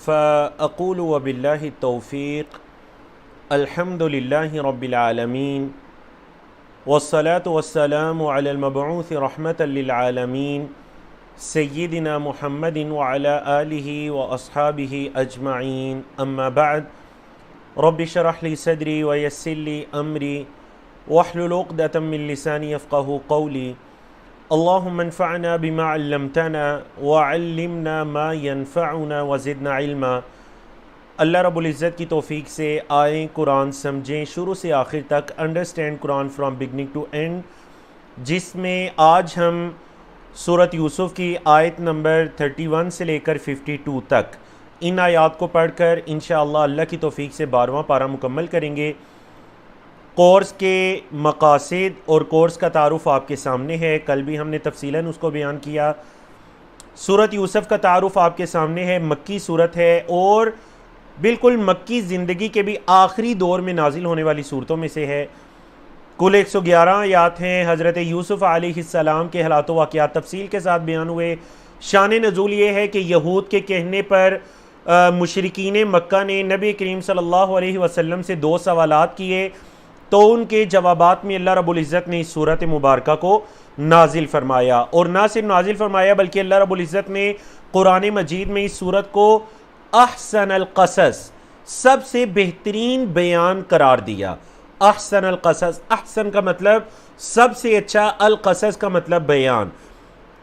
فأقول وبالله التوفيق الحمد لله رب العالمين والصلاة والسلام على المبعوث رحمة للعالمين سيدنا محمد وعلى آله وأصحابه أجمعين أما بعد رب اشرح لي صدري ويسر لي أمري واحلل عقدة من لساني يفقهوا قولي اللهم انفعنا بما علمتنا وعلمنا ما ينفعنا وزدنا علما۔ اللہ رب العزت کی توفیق سے آئیں قرآن سمجھیں شروع سے آخر تک، understand Quran from beginning to end, جس میں آج ہم سورۃ یوسف کی آیت نمبر 31 سے لے کر 52 تک ان آیات کو پڑھ کر انشاءاللہ اللہ کی توفیق سے 12واں پارہ مکمل کریں گے۔ کورس کے مقاصد اور کورس کا تعارف آپ کے سامنے ہے، کل بھی ہم نے تفصیلاً اس کو بیان کیا۔ سورۃ یوسف کا تعارف آپ کے سامنے ہے، مکی صورت ہے اور بالکل مکی زندگی کے بھی آخری دور میں نازل ہونے والی صورتوں میں سے ہے۔ کل 111 آیات ہیں۔ حضرت یوسف علیہ السلام کے حالات و واقعات تفصیل کے ساتھ بیان ہوئے۔ شان نزول یہ ہے کہ یہود کے کہنے پر مشرکین مکہ نے نبی کریم صلی اللہ علیہ وسلم سے 2 سوالات کیے، تو ان کے جوابات میں اللہ رب العزت نے اس صورت مبارکہ کو نازل فرمایا، اور نہ صرف نازل فرمایا بلکہ اللہ رب العزت نے قرآن مجید میں اس صورت کو احسن القصص، سب سے بہترین بیان قرار دیا۔ احسن القصص، احسن کا مطلب سب سے اچھا، القصص کا مطلب بیان،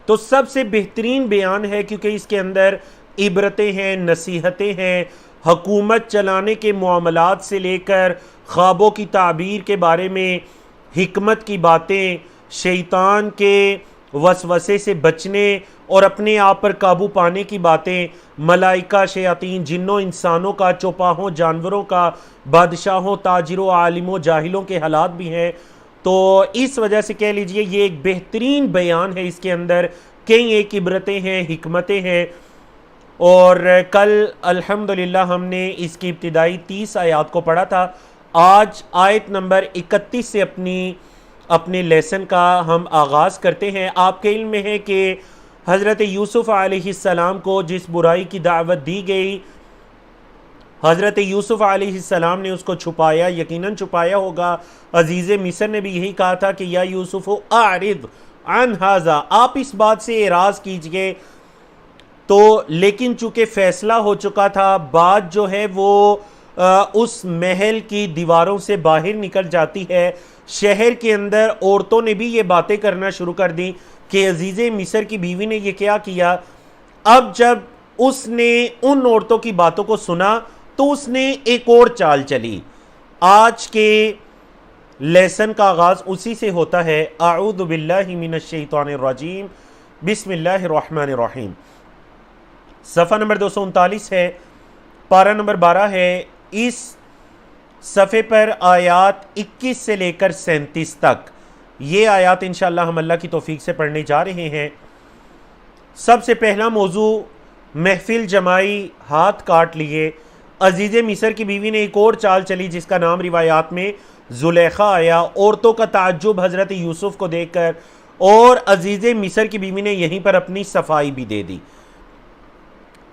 تو سب سے بہترین بیان ہے کیونکہ اس کے اندر عبرتیں ہیں، نصیحتیں ہیں، حکومت چلانے کے معاملات سے لے کر خوابوں کی تعبیر کے بارے میں حکمت کی باتیں، شیطان کے وسوسے سے بچنے اور اپنے آپ پر قابو پانے کی باتیں، ملائکہ، شیاطین، جنوں انسانوں کا، چوپاہوں جانوروں کا، بادشاہوں، تاجروں، عالموں، جاہلوں کے حالات بھی ہیں۔ تو اس وجہ سے کہہ لیجئے یہ ایک بہترین بیان ہے، اس کے اندر کئی ایک عبرتیں ہیں، حکمتیں ہیں۔ اور کل الحمدللہ ہم نے اس کی ابتدائی 30 آیات کو پڑھا تھا۔ آج آیت نمبر 31 سے اپنے لیسن کا ہم آغاز کرتے ہیں۔ آپ کے علم میں ہے کہ حضرت یوسف علیہ السلام کو جس برائی کی دعوت دی گئی، حضرت یوسف علیہ السلام نے اس کو چھپایا، یقیناً چھپایا ہوگا۔ عزیز مصر نے بھی یہی کہا تھا کہ یا یوسف اعرض عن ھذا، آپ اس بات سے اعراض کیجئے، تو لیکن چونکہ فیصلہ ہو چکا تھا، بات جو ہے وہ اس محل کی دیواروں سے باہر نکل جاتی ہے۔ شہر کے اندر عورتوں نے بھی یہ باتیں کرنا شروع کر دی کہ عزیز مصر کی بیوی نے یہ کیا کیا۔ اب جب اس نے ان عورتوں کی باتوں کو سنا تو اس نے ایک اور چال چلی۔ آج کے لیسن کا آغاز اسی سے ہوتا ہے۔ اعوذ باللہ من الشیطان الرجیم، بسم اللہ الرحمن الرحیم۔ صفحہ نمبر 239 ہے، پارہ نمبر 12 ہے۔ اس صفحے پر آیات 21 سے لے کر 37 تک یہ آیات انشاءاللہ ہم اللہ کی توفیق سے پڑھنے جا رہے ہیں۔ سب سے پہلا موضوع محفل جمائی، ہاتھ کاٹ لیے۔ عزیز مصر کی بیوی نے ایک اور چال چلی جس کا نام روایات میں زلیخا آیا۔ عورتوں کا تعجب حضرت یوسف کو دیکھ کر، اور عزیز مصر کی بیوی نے یہیں پر اپنی صفائی بھی دے دی۔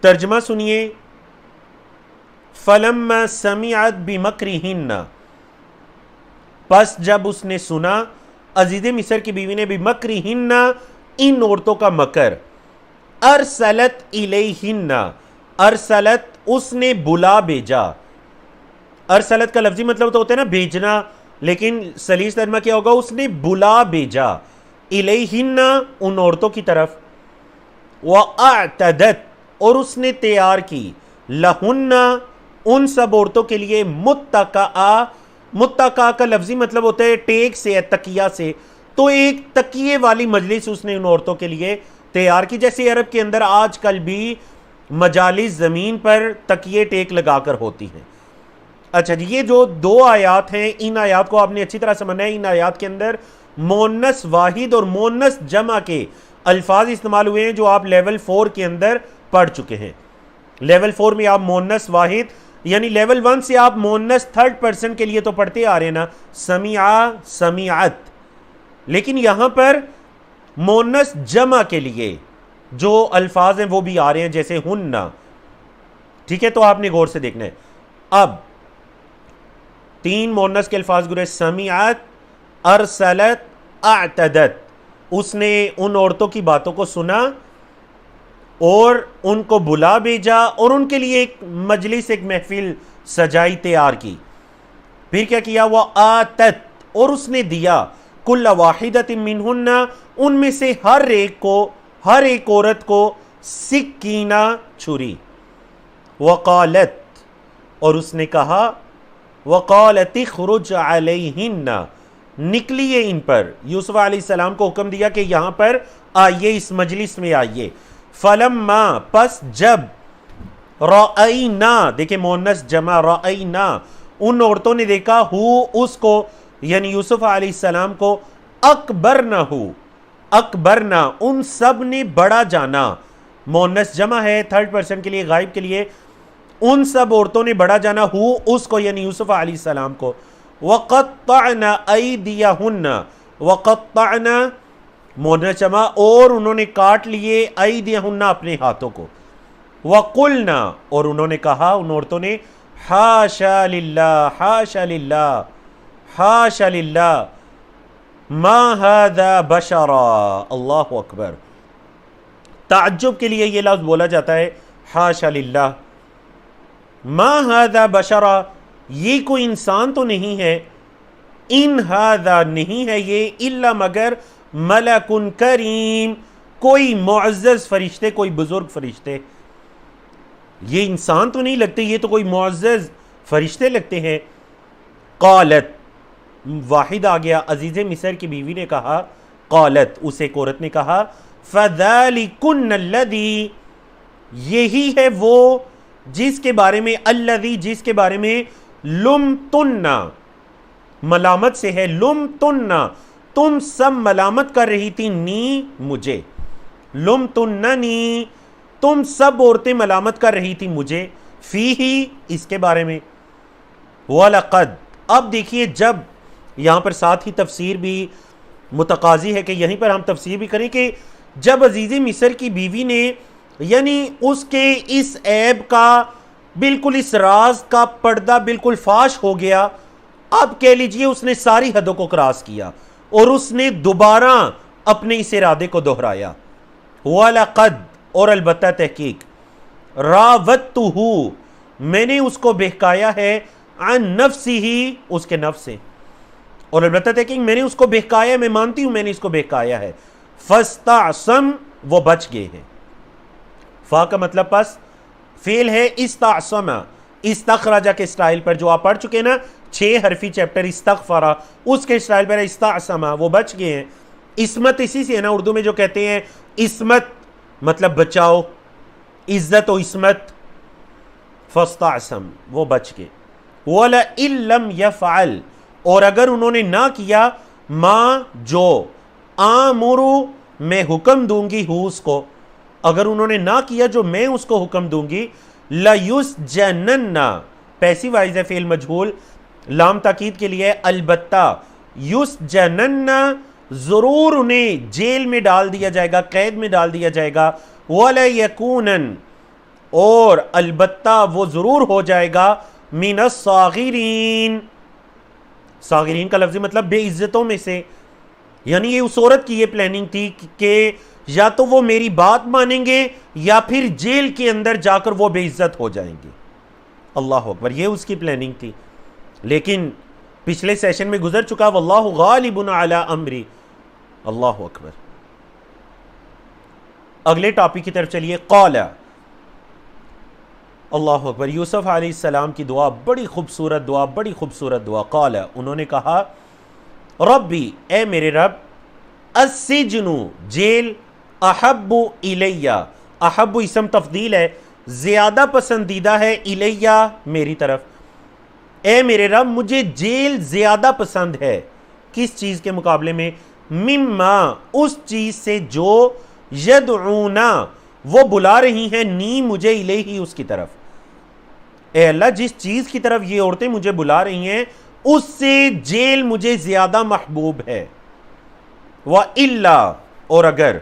ترجمہ سنیے۔ فَلَمَّا سَمِعَتْ بِمَكْرِهِنَّ، پس جب اس نے سنا، عزیز مصر کی بیوی نے بِمَكْرِهِنَّ، ان عورتوں کا مکر، ارسلت الیہن، ارسلت اس نے بلا بھیجا۔ ارسلت کا لفظی مطلب تو ہوتا ہے نا بھیجنا، لیکن سلیس ترجمہ کیا ہوگا؟ اس نے بلا بھیجا، الیہن ان عورتوں کی طرف، وَأَعْتَدَتْ اور اس نے تیار کی، لہن ان سب عورتوں کے لیے، متکئا، متکئا کا لفظی مطلب ہوتا ہے ٹیک سے، تکیہ سے، تو ایک تکیے والی مجلس اس نے ان عورتوں کے لیے تیار کی، جیسے عرب کے اندر آج کل بھی مجالس زمین پر تکیے ٹیک لگا کر ہوتی ہیں۔ اچھا جی، یہ جو 2 آیات ہیں، ان آیات کو آپ نے اچھی طرح سمجھنا ہے۔ ان آیات کے اندر مؤنث واحد اور مؤنث جمع کے الفاظ استعمال ہوئے ہیں جو آپ لیول 4 کے اندر پڑھ چکے ہیں۔ لیول 4 میں آپ مؤنث واحد، یعنی لیول 1 سے آپ مؤنث 3rd پرسن کے لیے تو پڑھتے آ رہے ہیں نا، سمعا، سمعت، لیکن یہاں پر مؤنث جمع کے لیے جو الفاظ ہیں وہ بھی آ رہے ہیں، جیسے ہننا، ٹھیک ہے، تو آپ نے غور سے دیکھنا ہے. اب 3 مؤنث کے الفاظ گرے، سمعت، ارسلت، اعتدت. اس نے ان عورتوں کی باتوں کو سنا اور ان کو بلا بھیجا اور ان کے لیے ایک مجلس، ایک محفل سجائی، تیار کی. پھر کیا کیا؟ وآتت، اور اس نے دیا، کل واحدۃ منہن، ان میں سے ہر ایک کو، ہر ایک عورت کو، سکینہ، چھری. وقالت، اور اس نے کہا، وقالت اخرج علیہن، نکلیے ان پر. یوسف علیہ السلام کو حکم دیا کہ یہاں پر آئیے، اس مجلس میں آئیے. فلما، پس جب، رأینا، دیکھیں مؤنث جمع، رأینا، ان عورتوں نے دیکھا، اس کو یعنی یوسف علیہ السلام کو، اکبرنہ، اکبرنہ، ان سب نے بڑا جانا. مؤنث جمع ہے، تھرڈ پرسن کے لیے، غائب کے لیے. ان سب عورتوں نے بڑا جانا، اس کو یعنی یوسف علیہ السلام کو. وقطعن ایدیہن، وقطعن مؤنث جمع، اور انہوں نے کاٹ لیے، ایدیہن، اپنے ہاتھوں کو. وقلنا، اور انہوں نے کہا، ان عورتوں نے، حاشا للہ، حاشا للہ، حاشا للہ، ما ھذا بشرا. اللہ اکبر. تعجب کے لیے یہ لفظ بولا جاتا ہے، حاشا للہ، ما ھذا بشرا، یہ کوئی انسان تو نہیں ہے. ان ھذا، نہیں ہے یہ، الا مگر، ملک کریم، کوئی معزز فرشتے، کوئی بزرگ فرشتے. یہ انسان تو نہیں لگتے، یہ تو کوئی معزز فرشتے لگتے ہیں. قالت، واحد آ گیا، عزیز مصر کی بیوی نے کہا، قالت، اس ایک عورت نے کہا، فذالکن الذی، یہی ہے وہ جس کے بارے میں، الذی، جس کے بارے میں، لمتننا، ملامت سے ہے، لمتننا، تم سب ملامت کر رہی تھی، نی، مجھے، لمتننی، تم سب عورتیں ملامت کر رہی تھی مجھے، فیہ، اس کے بارے میں. وَلَقَدْ، اب دیکھیے، جب یہاں پر ساتھ ہی تفسیر بھی متقاضی ہے کہ یہیں پر ہم تفسیر بھی کریں کہ جب عزیز مصر کی بیوی نے یعنی اس کے اس عیب کا، بالکل اس راز کا پردہ بالکل فاش ہو گیا، اب کہہ لیجئے اس نے ساری حدوں کو کراس کیا اور اس نے دوبارہ اپنے اس ارادے کو دہرایا. وَلَقَدْ، اور البتہ تحقیق، راوَدتُّهُ، میں نے اس کو بہکایا ہے، عن نفسہ، اس کے نفس سے، اور البتہ تحقیق میں نے اس کو بہکایا، میں مانتی ہوں میں نے اس کو بہکایا ہے. فاستعصم، وہ بچ گئے ہیں. فا کا مطلب پس، فعل ہے استعصم، استخرجہ کے اسٹائل پر جو آپ پڑھ چکے نا، 6 حرفی چیپٹر استغفرہ، اس کے اسٹائل پر استعصم، وہ بچ گئے ہیں. عصمت اسی سے ہے نا، اردو میں جو کہتے ہیں عصمت مطلب بچاؤ، عزت و عصمت. فاستعصم، وہ بچ گئے. وَلَئِن لَّمْ يَفْعَلْ، اور اگر انہوں نے نہ کیا، ما، جو، آمرو، میں حکم دوں گی، اس کو، اگر انہوں نے نہ کیا جو میں اس کو حکم دوں گی، لَيُسْجَنَنَّ، پیسیو وائز ہے، فعل مجہول، لام تاکید کے لیے، البتہ، یُسْجَنَنَّ، ضرور انہیں جیل میں ڈال دیا جائے گا، قید میں ڈال دیا جائے گا. وَلَيَكُونَنَ، اور البتہ وہ ضرور ہو جائے گا، مِنَ الصَّاغِرِينَ، صاغرین کا لفظی مطلب بے عزتوں میں سے. یعنی یہ اس عورت کی یہ پلاننگ تھی کہ یا تو وہ میری بات مانیں گے یا پھر جیل کے اندر جا کر وہ بے عزت ہو جائیں گے. اللہ اکبر، یہ اس کی پلاننگ تھی. لیکن پچھلے سیشن میں گزر چکا، واللہ غالب علی امری. اللہ اکبر. اگلے ٹاپک کی طرف چلیے. قال، اللہ اکبر، یوسف علیہ السلام کی دعا، بڑی خوبصورت دعا، بڑی خوبصورت دعا. قال، انہوں نے کہا، ربی، اے میرے رب، السجن، جیل، احب الیہ، احب اسم تفضیل ہے، زیادہ پسندیدہ ہے، الیہ، میری طرف. اے میرے رب، مجھے جیل زیادہ پسند ہے. کس چیز کے مقابلے میں؟ مما، اس چیز سے جو، یدعونا، وہ بلا رہی ہیں، نی، مجھے، الیہ، اس کی طرف. اے اللہ، جس چیز کی طرف یہ عورتیں مجھے بلا رہی ہیں اس سے جیل مجھے زیادہ محبوب ہے. وَإِلَّا، اور اگر،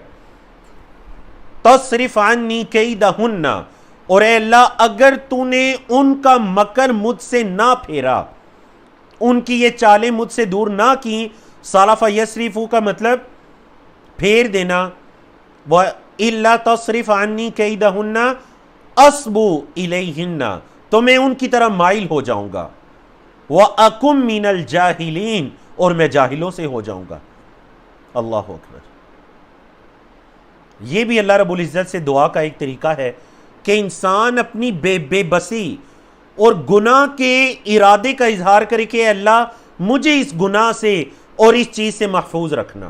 تَصْرِفْ عَنِّي كَيْدَهُنَّ، اور اے اللہ اگر تو نے ان کا مکر مجھ سے نہ پھیرا، ان کی یہ چالیں مجھ سے دور نہ کی، صرف یصرفو کا مطلب پھیر دینا، وَإِلَّا تَصْرِفْ عَنِّي كَيْدَهُنَّ أَصْبُ إِلَيْهِنَّ، تو میں ان کی طرح مائل ہو جاؤں گا، وَأَكُمْ مِنَ الْجَاهِلِينَ، اور میں جاہلوں سے ہو جاؤں گا۔ اللہ اکبر۔ یہ بھی اللہ رب العزت سے دعا کا ایک طریقہ ہے کہ انسان اپنی بے بسی اور گناہ کے ارادے کا اظہار کرے کہ اے اللہ مجھے اس گناہ سے اور اس چیز سے محفوظ رکھنا،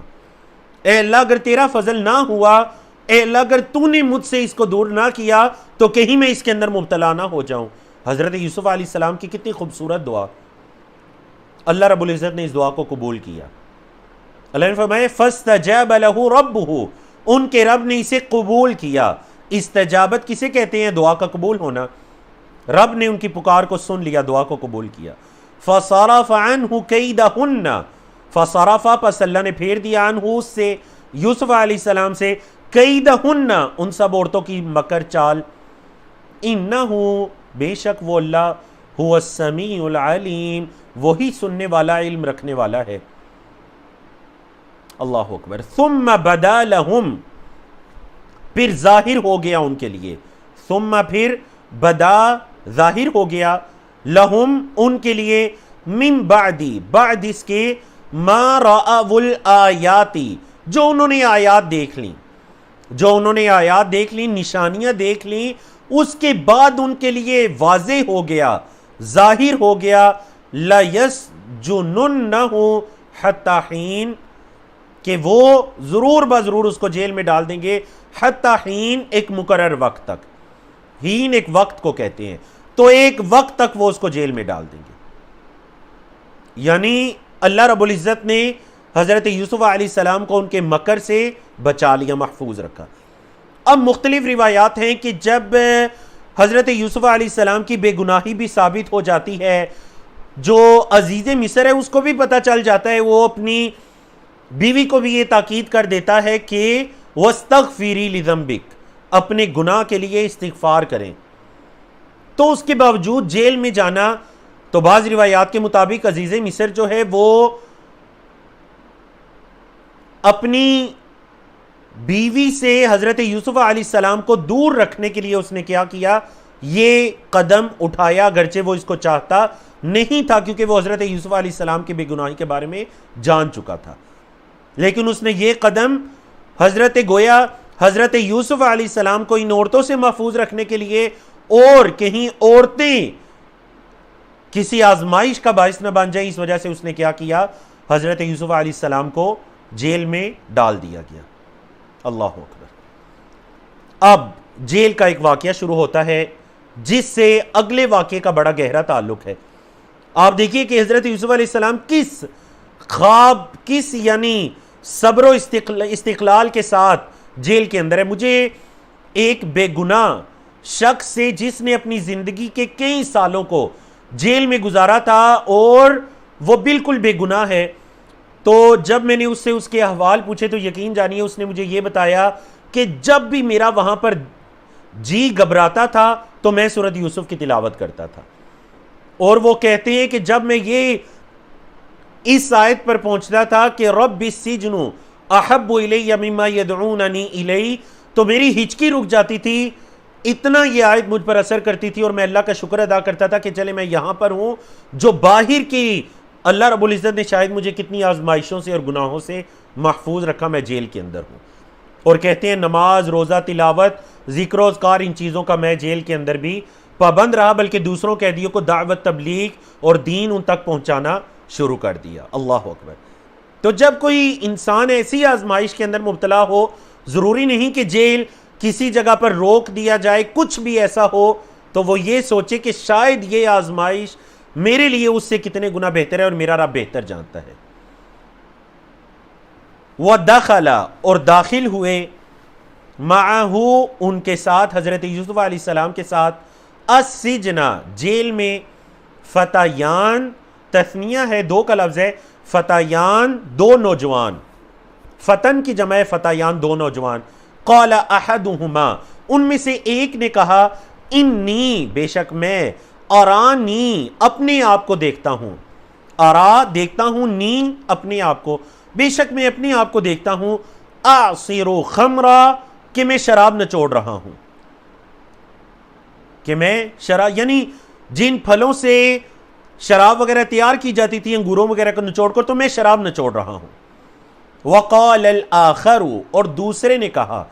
اے اللہ اگر تیرا فضل نہ ہوا، اے اللہ اگر تو نے مجھ سے اس کو دور نہ کیا تو کہیں میں اس کے اندر مبتلا نہ ہو جاؤں۔ حضرت یوسف علیہ السلام کی کتنی خوبصورت دعا، اللہ رب العزت نے اس دعا کو قبول کیا۔ اللہ نے فرمایا فَاسْتَجَابَ لَهُ رَبُّهُ، ان کے رب نے اسے قبول کیا۔ استجابت کسے کہتے ہیں؟ دعا کا قبول ہونا۔ رب نے ان کی پکار کو سن لیا، دعا کو قبول کیا۔ فَصَرَفَ عَنْهُ كَيْدَهُنَّ، فَصَرَفَ، پس اللہ نے پھیر دیا، عنہ اس سے، یوسف علیہ السلام سے، كَيْدَهُنَّ، ان سب عورتوں کی مکر چال، إِنَّهُ، بے شک وہ اللہ، هُوَ السَّمِيعُ الْعَلِيمُ، وہی سننے والا، علم رکھنے والا ہے۔ اللہ اکبر۔ ثُمَّ بَدَا لَهُمْ، پھر ظاہر ہو گیا ان کے لیے، ثم پھر بدا ظاہر ہو گیا، لہم ان کے لیے، من بعدی، بعد اس کے، ما رأوا الآیاتی، جو انہوں نے آیات دیکھ لیں، جو انہوں نے آیات دیکھ لیں، نشانیاں دیکھ لیں، اس کے بعد ان کے لیے واضح ہو گیا، ظاہر ہو گیا، لَيَسْجُنُنَّهُ حَتَّى حِينٍ، کہ وہ ضرور بضرور اس کو جیل میں ڈال دیں گے، حتیٰ حین، ایک مقرر وقت تک، ہین ایک وقت کو کہتے ہیں، تو ایک وقت تک وہ اس کو جیل میں ڈال دیں گے۔ یعنی اللہ رب العزت نے حضرت یوسف علیہ السلام کو ان کے مکر سے بچا لیا، محفوظ رکھا۔ اب مختلف روایات ہیں کہ جب حضرت یوسف علیہ السلام کی بے گناہی بھی ثابت ہو جاتی ہے، جو عزیز مصر ہے اس کو بھی پتہ چل جاتا ہے، وہ اپنی بیوی کو بھی یہ تاکید کر دیتا ہے کہ وَاسْتَغْفِرِي لِذَنبِكَ، اپنے گناہ کے لیے استغفار کریں، تو اس کے باوجود جیل میں جانا، تو بعض روایات کے مطابق عزیز مصر جو ہے وہ اپنی بیوی سے حضرت یوسف علیہ السلام کو دور رکھنے کے لیے اس نے کیا کیا، یہ قدم اٹھایا، اگرچہ وہ اس کو چاہتا نہیں تھا کیونکہ وہ حضرت یوسف علیہ السلام کی بے گناہی کے بارے میں جان چکا تھا، لیکن اس نے یہ قدم حضرت یوسف علیہ السلام کو ان عورتوں سے محفوظ رکھنے کے لیے، اور کہیں عورتیں کسی آزمائش کا باعث نہ بن جائیں، اس وجہ سے اس نے کیا کیا، حضرت یوسف علیہ السلام کو جیل میں ڈال دیا گیا۔ اللہ اکبر۔ اب جیل کا ایک واقعہ شروع ہوتا ہے جس سے اگلے واقعے کا بڑا گہرا تعلق ہے۔ آپ دیکھیے کہ حضرت یوسف علیہ السلام کس خواب، کس یعنی صبر و استقلال کے ساتھ جیل کے اندر ہے۔ مجھے ایک بے گناہ شخص سے، جس نے اپنی زندگی کے کئی سالوں کو جیل میں گزارا تھا اور وہ بالکل بے گناہ ہے، تو جب میں نے اس سے اس کے احوال پوچھے تو یقین جانیے اس نے مجھے یہ بتایا کہ جب بھی میرا وہاں پر جی گھبراتا تھا تو میں سورۃ یوسف کی تلاوت کرتا تھا، اور وہ کہتے ہیں کہ جب میں یہ اس آیت پر پہنچتا تھا کہ رب السجن احب الی مما یدعوننی الی، تو میری ہچکی رک جاتی تھی، اتنا یہ آیت مجھ پر اثر کرتی تھی، اور میں اللہ کا شکر ادا کرتا تھا کہ چلے میں یہاں پر ہوں، جو باہر کی اللہ رب العزت نے شاید مجھے کتنی آزمائشوں سے اور گناہوں سے محفوظ رکھا، میں جیل کے اندر ہوں۔ اور کہتے ہیں نماز، روزہ، تلاوت، ذکر و اذکار، ان چیزوں کا میں جیل کے اندر بھی پابند رہا، بلکہ دوسروں قیدیوں کو دعوت، تبلیغ اور دین ان تک پہنچانا شروع کر دیا۔ اللہ اکبر۔ تو جب کوئی انسان ایسی آزمائش کے اندر مبتلا ہو، ضروری نہیں کہ جیل کسی جگہ پر روک دیا جائے، کچھ بھی ایسا ہو تو وہ یہ سوچے کہ شاید یہ آزمائش میرے لیے اس سے کتنے گنا بہتر ہے اور میرا رب بہتر جانتا ہے۔ وَدَخَلَ، اور داخل ہوئے، مَعَهُ، ان کے ساتھ، حضرت یوسف علیہ السلام کے ساتھ، السجن، جیل میں، فتیان، تثنیہ ہے، دو کا لفظ ہے، فتیان، دو نوجوان، فتن کی جمع ہے، فتیان، دو نوجوان، قال احدہما، ان میں سے ایک نے کہا، انی بے شک میں، ارانی اپنے آپ کو دیکھتا ہوں، ارا دیکھتا ہوں، نی اپنے آپ کو، بے شک میں اپنے آپ کو دیکھتا ہوں، اعصر خمرا کہ میں شراب نچوڑ رہا ہوں، کہ میں شراب یعنی جن پھلوں سے شراب وغیرہ تیار کی جاتی تھی انگوروں وغیرہ کو نچوڑ کر، تو میں شراب نچوڑ رہا ہوں۔ وقال الآخر اور دوسرے نے کہا،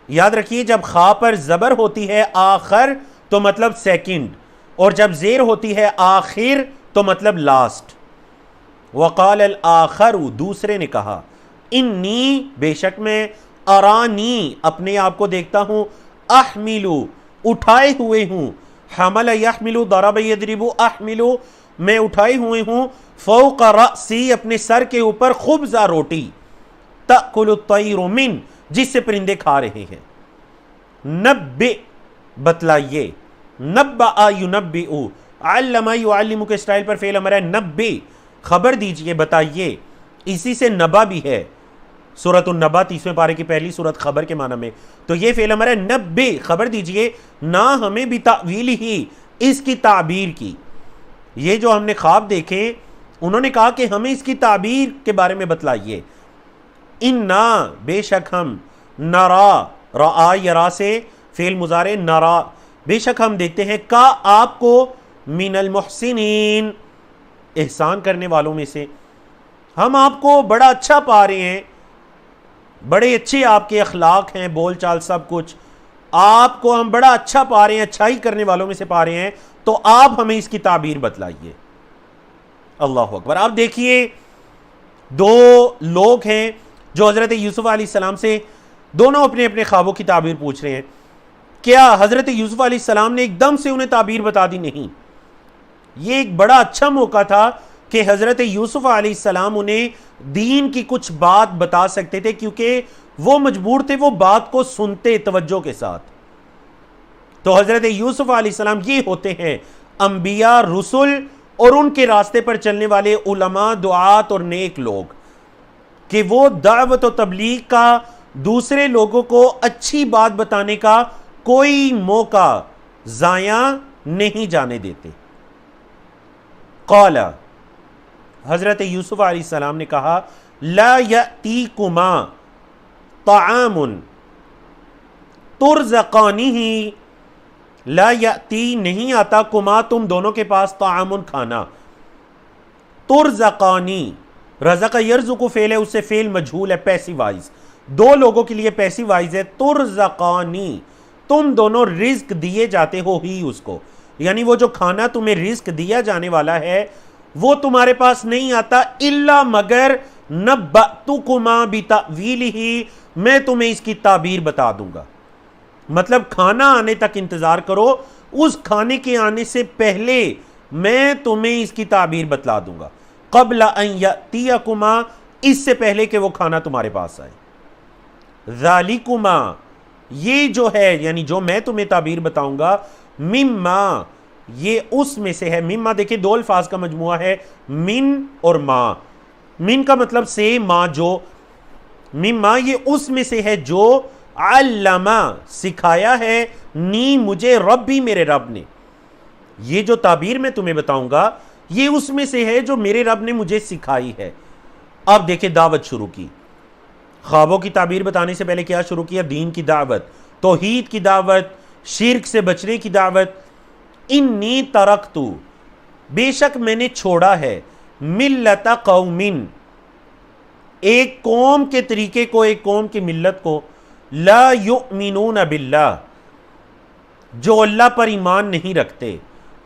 یاد رکھیے جب خا پر زبر ہوتی ہے آخر تو مطلب سیکنڈ، اور جب زیر ہوتی ہے آخر تو مطلب لاسٹ۔ وقال الآخر دوسرے نے کہا، انی بے شک میں، ارانی اپنے آپ کو دیکھتا ہوں، احملو اٹھائے ہوئے ہوں، حمل یحملو ضرب یضربو احملو میں اٹھائے ہوئے ہوں، فوق رأسی اپنے سر کے اوپر، خبزہ روٹی، تأکل الطیر من جس سے پرندے کھا رہے ہیں، نبئ بتلائیے، نبأ ینبئ، علم یعلم کے اسٹائل پر فعل امر ہے، نبئ خبر دیجئے بتائیے، اسی سے نبا بھی ہے، سورۃ النبا 30ویں پارے کی پہلی سورت خبر کے معنی میں، تو یہ فعل امر ہے، نبئ خبر دیجئے، نہ ہمیں بتأویلہ ہی اس کی تعبیر کی، یہ جو ہم نے خواب دیکھے انہوں نے کہا کہ ہمیں اس کی تعبیر کے بارے میں بتلائیے، انا بے شک ہم، نرا رآ یرا سے فعل مضارع نرا بے شک ہم دیکھتے ہیں، کا آپ کو، من المحسنین احسان کرنے والوں میں سے، ہم آپ کو بڑا اچھا پا رہے ہیں، بڑے اچھے آپ کے اخلاق ہیں، بول چال سب کچھ، آپ کو ہم بڑا اچھا پا رہے ہیں، اچھائی کرنے والوں میں سے پا رہے ہیں، تو آپ ہمیں اس کی تعبیر بتلائیے۔ اللہ اکبر۔ آپ دیکھیے دو لوگ ہیں جو حضرت یوسف علیہ السلام سے دونوں اپنے اپنے خوابوں کی تعبیر پوچھ رہے ہیں، کیا حضرت یوسف علیہ السلام نے ایک دم سے انہیں تعبیر بتا دی؟ نہیں، یہ ایک بڑا اچھا موقع تھا کہ حضرت یوسف علیہ السلام انہیں دین کی کچھ بات بتا سکتے تھے، کیونکہ وہ مجبور تھے وہ بات کو سنتے توجہ کے ساتھ۔ تو حضرت یوسف علیہ السلام یہ ہوتے ہیں انبیاء، رسول اور ان کے راستے پر چلنے والے علماء، دعات اور نیک لوگ، کہ وہ دعوت و تبلیغ کا، دوسرے لوگوں کو اچھی بات بتانے کا کوئی موقع ضائع نہیں جانے دیتے۔ قال حضرت یوسف علیہ السلام نے کہا، لا یأتیکما طعام ترزقانہ، لا یأتی نہیں آتا، کما تم دونوں کے پاس، طعام کھانا، ترزقانی رزق یرزق فعل ہے، اس سے فعل مجھول ہے پیسیو وائز، دو لوگوں کے لیے پیسیو وائز ہے، ترزقانی تم دونوں رزق دیے جاتے ہو ہی اس کو، یعنی وہ جو کھانا تمہیں رزق دیا جانے والا ہے وہ تمہارے پاس نہیں آتا، الا مگر نبأتکما بتأویلہ میں تمہیں اس کی تعبیر بتا دوں گا، مطلب کھانا آنے تک انتظار کرو، اس کھانے کے آنے سے پہلے میں تمہیں اس کی تعبیر بتلا دوں گا، قبل ان یأتیکما اس سے پہلے کہ وہ کھانا تمہارے پاس آئے، ذالکما یہ جو ہے یعنی جو میں تمہیں تعبیر بتاؤں گا، مما یہ اس میں سے ہے، مما دیکھیں دو الفاظ کا مجموعہ ہے، من اور ما، من کا مطلب سے، ما جو، مما یہ اس میں سے ہے جو، علما سکھایا ہے، نی مجھے، ربی میرے رب نے، یہ جو تعبیر میں تمہیں بتاؤں گا یہ اس میں سے ہے جو میرے رب نے مجھے سکھائی ہے۔ اب دیکھیں دعوت شروع کی، خوابوں کی تعبیر بتانے سے پہلے کیا شروع کیا؟ دین کی دعوت، توحید کی دعوت، شرک سے بچنے کی دعوت۔ انی ترکتو بے شک میں نے چھوڑا ہے، ملت قوم ایک قوم کے طریقے کو، ایک قوم کی ملت کو، لا یؤمنون باللہ جو اللہ پر ایمان نہیں رکھتے،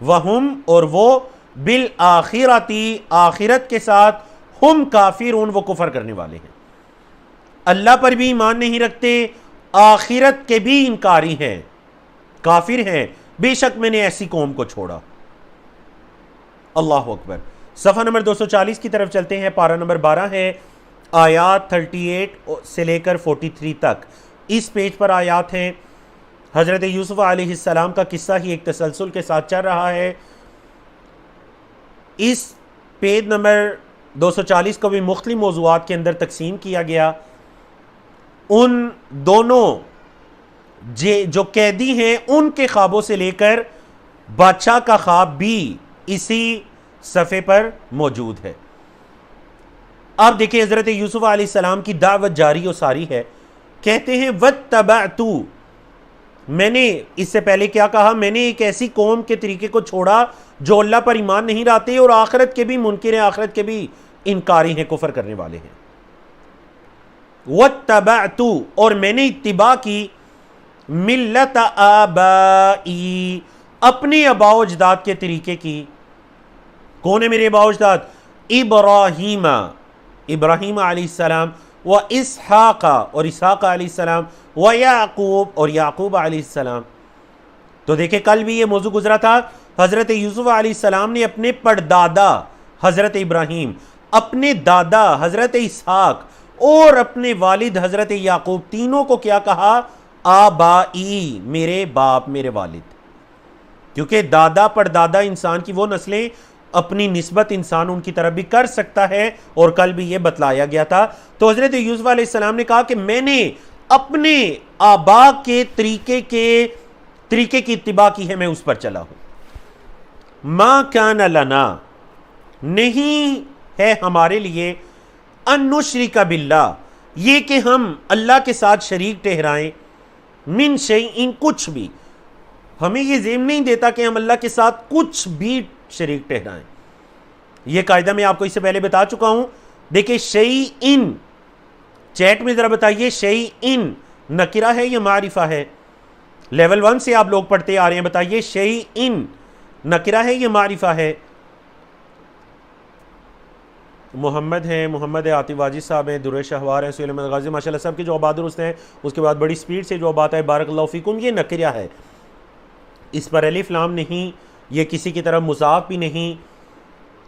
وہم اور وہ، بالآخرتی آخرت کے ساتھ، ہم کافرون وہ کفر کرنے والے ہیں، اللہ پر بھی ایمان نہیں رکھتے، آخرت کے بھی انکاری ہیں، کافر ہیں، بے شک میں نے ایسی قوم کو چھوڑا۔ اللہ اکبر۔ صفحہ نمبر 240 کی طرف چلتے ہیں، پارہ نمبر 12 ہے، آیات 38 سے لے کر 43 تک، اس پیج پر آیات ہیں۔ حضرت یوسف علیہ السلام کا قصہ ہی ایک تسلسل کے ساتھ چل رہا ہے۔ اس پیج نمبر 240 کو بھی مختلف موضوعات کے اندر تقسیم کیا گیا، ان دونوں جو قیدی ہیں ان کے خوابوں سے لے کر بادشاہ کا خواب بھی اسی صفحے پر موجود ہے۔ آپ دیکھیں حضرت یوسف علیہ السلام کی دعوت جاری و ساری ہے، کہتے ہیں وَاتَّبَعْتُ، میں نے اس سے پہلے کیا کہا، میں نے ایک ایسی قوم کے طریقے کو چھوڑا جو اللہ پر ایمان نہیں لاتے اور آخرت کے بھی منکر ہیں، آخرت کے بھی انکاری ہیں، کفر کرنے والے ہیں۔ وَاتَّبَعْتُ، اور میں نے اتباع کی، ملت آبائی، اپنے آباء و اجداد کے طریقے کی۔ کون ہے میرے آباء و اجداد؟ ابراہیم، ابراہیم علیہ السلام، و اسحاق، اور اسحاق علیہ السلام، و یعقوب، اور یعقوب علیہ السلام۔ تو دیکھیں کل بھی یہ موضوع گزرا تھا، حضرت یوسف علیہ السلام نے اپنے پردادا حضرت ابراہیم، اپنے دادا حضرت اسحاق اور اپنے والد حضرت یعقوب، تینوں کو کیا کہا؟ آبائی، میرے باپ، میرے والد۔ کیونکہ دادا پردادا انسان کی وہ نسلیں، اپنی نسبت انسان ان کی طرف بھی کر سکتا ہے، اور کل بھی یہ بتلایا گیا تھا۔ تو حضرت یوسف علیہ السلام نے کہا کہ میں نے اپنے آبا کے طریقے کی اتباع کی ہے، میں اس پر چلا ہوں۔ ما کان لنا، نہیں ہے ہمارے لیے، ان نشرک باللہ، یہ کہ ہم اللہ کے ساتھ شریک ٹھہرائیں، من شیئن، کچھ بھی، ہمیں یہ ذہن نہیں دیتا کہ ہم اللہ کے ساتھ کچھ بھی شریک ٹھہرائیں۔ یہ قاعدہ میں آپ کو اس سے پہلے بتا چکا ہوں۔ دیکھیں شیئن، چیٹ میں ذرا بتائیے شیئن نکرہ ہے یا معرفہ ہے؟ لیول 1 سے آپ لوگ پڑھتے آ رہے ہیں، بتائیے شیئن نکرہ ہے یا معرفہ ہے؟ محمد ہیں، محمد عاطف واجد صاحب ہیں، درے شہوار ہیں، سہیل احمد غازی، ماشاءاللہ صاحب کے جوابات درست ہیں۔ اس کے بعد بڑی سپیڈ سے جواب آتا ہے، بارک اللہ فیکم، یہ نکرہ ہے، اس پر الف لام نہیں، یہ کسی کی طرف مضاف بھی نہیں،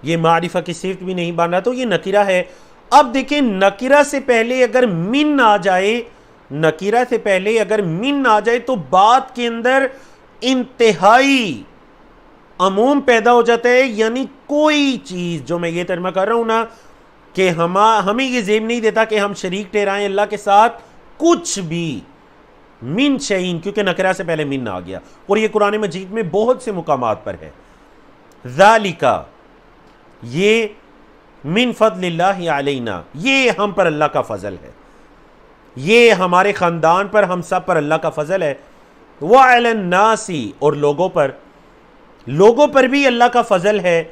یہ معرفہ کی صفت بھی نہیں بن رہا، تو یہ نکرہ ہے۔ اب دیکھیں نکرہ سے پہلے اگر من آ جائے، نکرہ سے پہلے اگر من آ جائے تو بات کے اندر انتہائی عموم پیدا ہو جاتا ہے، یعنی کوئی چیز، جو میں یہ ترجمہ کر رہا ہوں نا کہ ہمیں یہ ذہن نہیں دیتا کہ ہم شریک ٹھہرائیں اللہ کے ساتھ کچھ بھی، من شیئن، کیونکہ نکرہ سے پہلے من آ گیا، اور یہ قرآن مجید میں بہت سے مقامات پر ہے۔ ذالک، یہ من فضل اللہ علینا، یہ ہم پر اللہ کا فضل ہے، یہ ہمارے خاندان پر، ہم سب پر اللہ کا فضل ہے۔ وعلی الناس، اور لوگوں پر بھی اللہ کا فضل ہے۔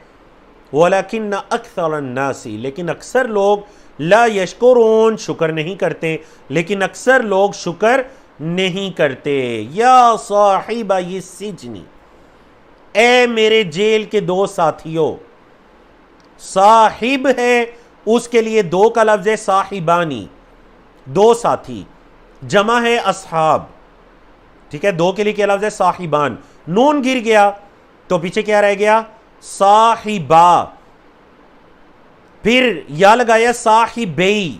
ولیکن اکثر الناس، لیکن اکثر لوگ، لا یشکرون، شکر نہیں کرتے، لیکن اکثر لوگ شکر نہیں کرتے۔ یا صاحب السجن، اے میرے جیل کے دو ساتھیوں، صاحب ہے اس کے لیے دو کا لفظ ہے، صاحبانی، دو ساتھی، جمع ہے اصحاب، ٹھیک ہے، دو کے لیے کیا لفظ ہے؟ صاحبان، نون گر گیا تو پیچھے کیا رہ گیا؟ صاحبہ، پھر یا لگایا صاحبی،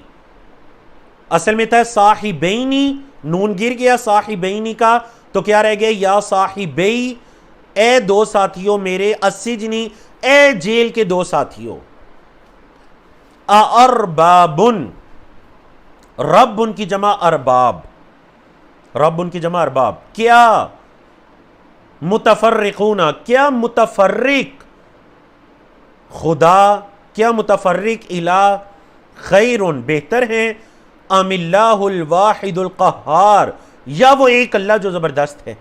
اصل میں تھا صاحبینی، نون گر گیا صاحبینی کا تو کیا رہ گیا؟ یا صاحبی، اے دو ساتھیوں میرے، السجنی، اے جیل کے دو ساتھیوں، اربابن، رب ان کی جمع ارباب، رب ان کی جمع ارباب، کیا متفرقون، کیا متفرق خدا، کیا متفرق الہ، خیرن بہتر ہیں، ام اللہ الواحد القہار، یا وہ ایک اللہ جو زبردست ہے۔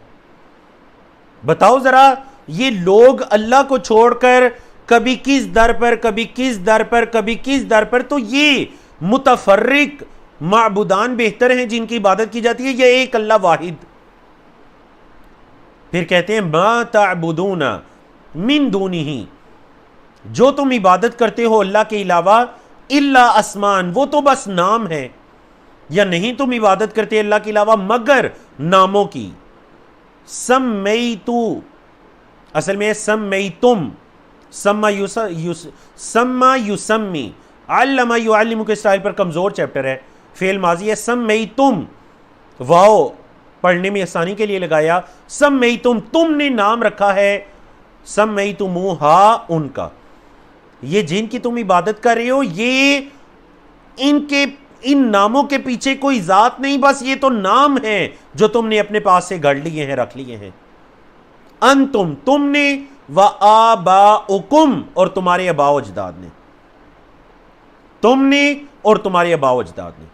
بتاؤ ذرا، یہ لوگ اللہ کو چھوڑ کر کبھی کس در پر، کبھی کس در پر، کبھی کس در پر، تو یہ متفرق معبودان بہتر ہیں جن کی عبادت کی جاتی ہے، یہ ایک اللہ واحد۔ پھر کہتے ہیں ما تعبدون من دونہ، جو تم عبادت کرتے ہو اللہ کے علاوہ، الا اسمان، وہ تو بس نام ہے، یا نہیں تم عبادت کرتے اللہ کے علاوہ مگر ناموں کی، سمیتو، اصل میں سمیتم، سما یسمی، علم یعلم کے اسٹائل پر کمزور چیپٹر ہے، فعل ماضی ہے، سمیتم، واو پڑھنے میں آسانی کے لیے لگایا، سمیتم، تم نے نام رکھا ہے، سمیتموہا، ان کا، یہ جن کی تم عبادت کر رہے ہو، یہ ان کے ان ناموں کے پیچھے کوئی ذات نہیں، بس یہ تو نام ہیں جو تم نے اپنے پاس سے گھڑ لیے ہیں، رکھ لیے ہیں. انتم تم نے، وآباؤکم اور تمہارے آباء و اجداد نے، تم نے اور تمہارے آباء و اجداد نے.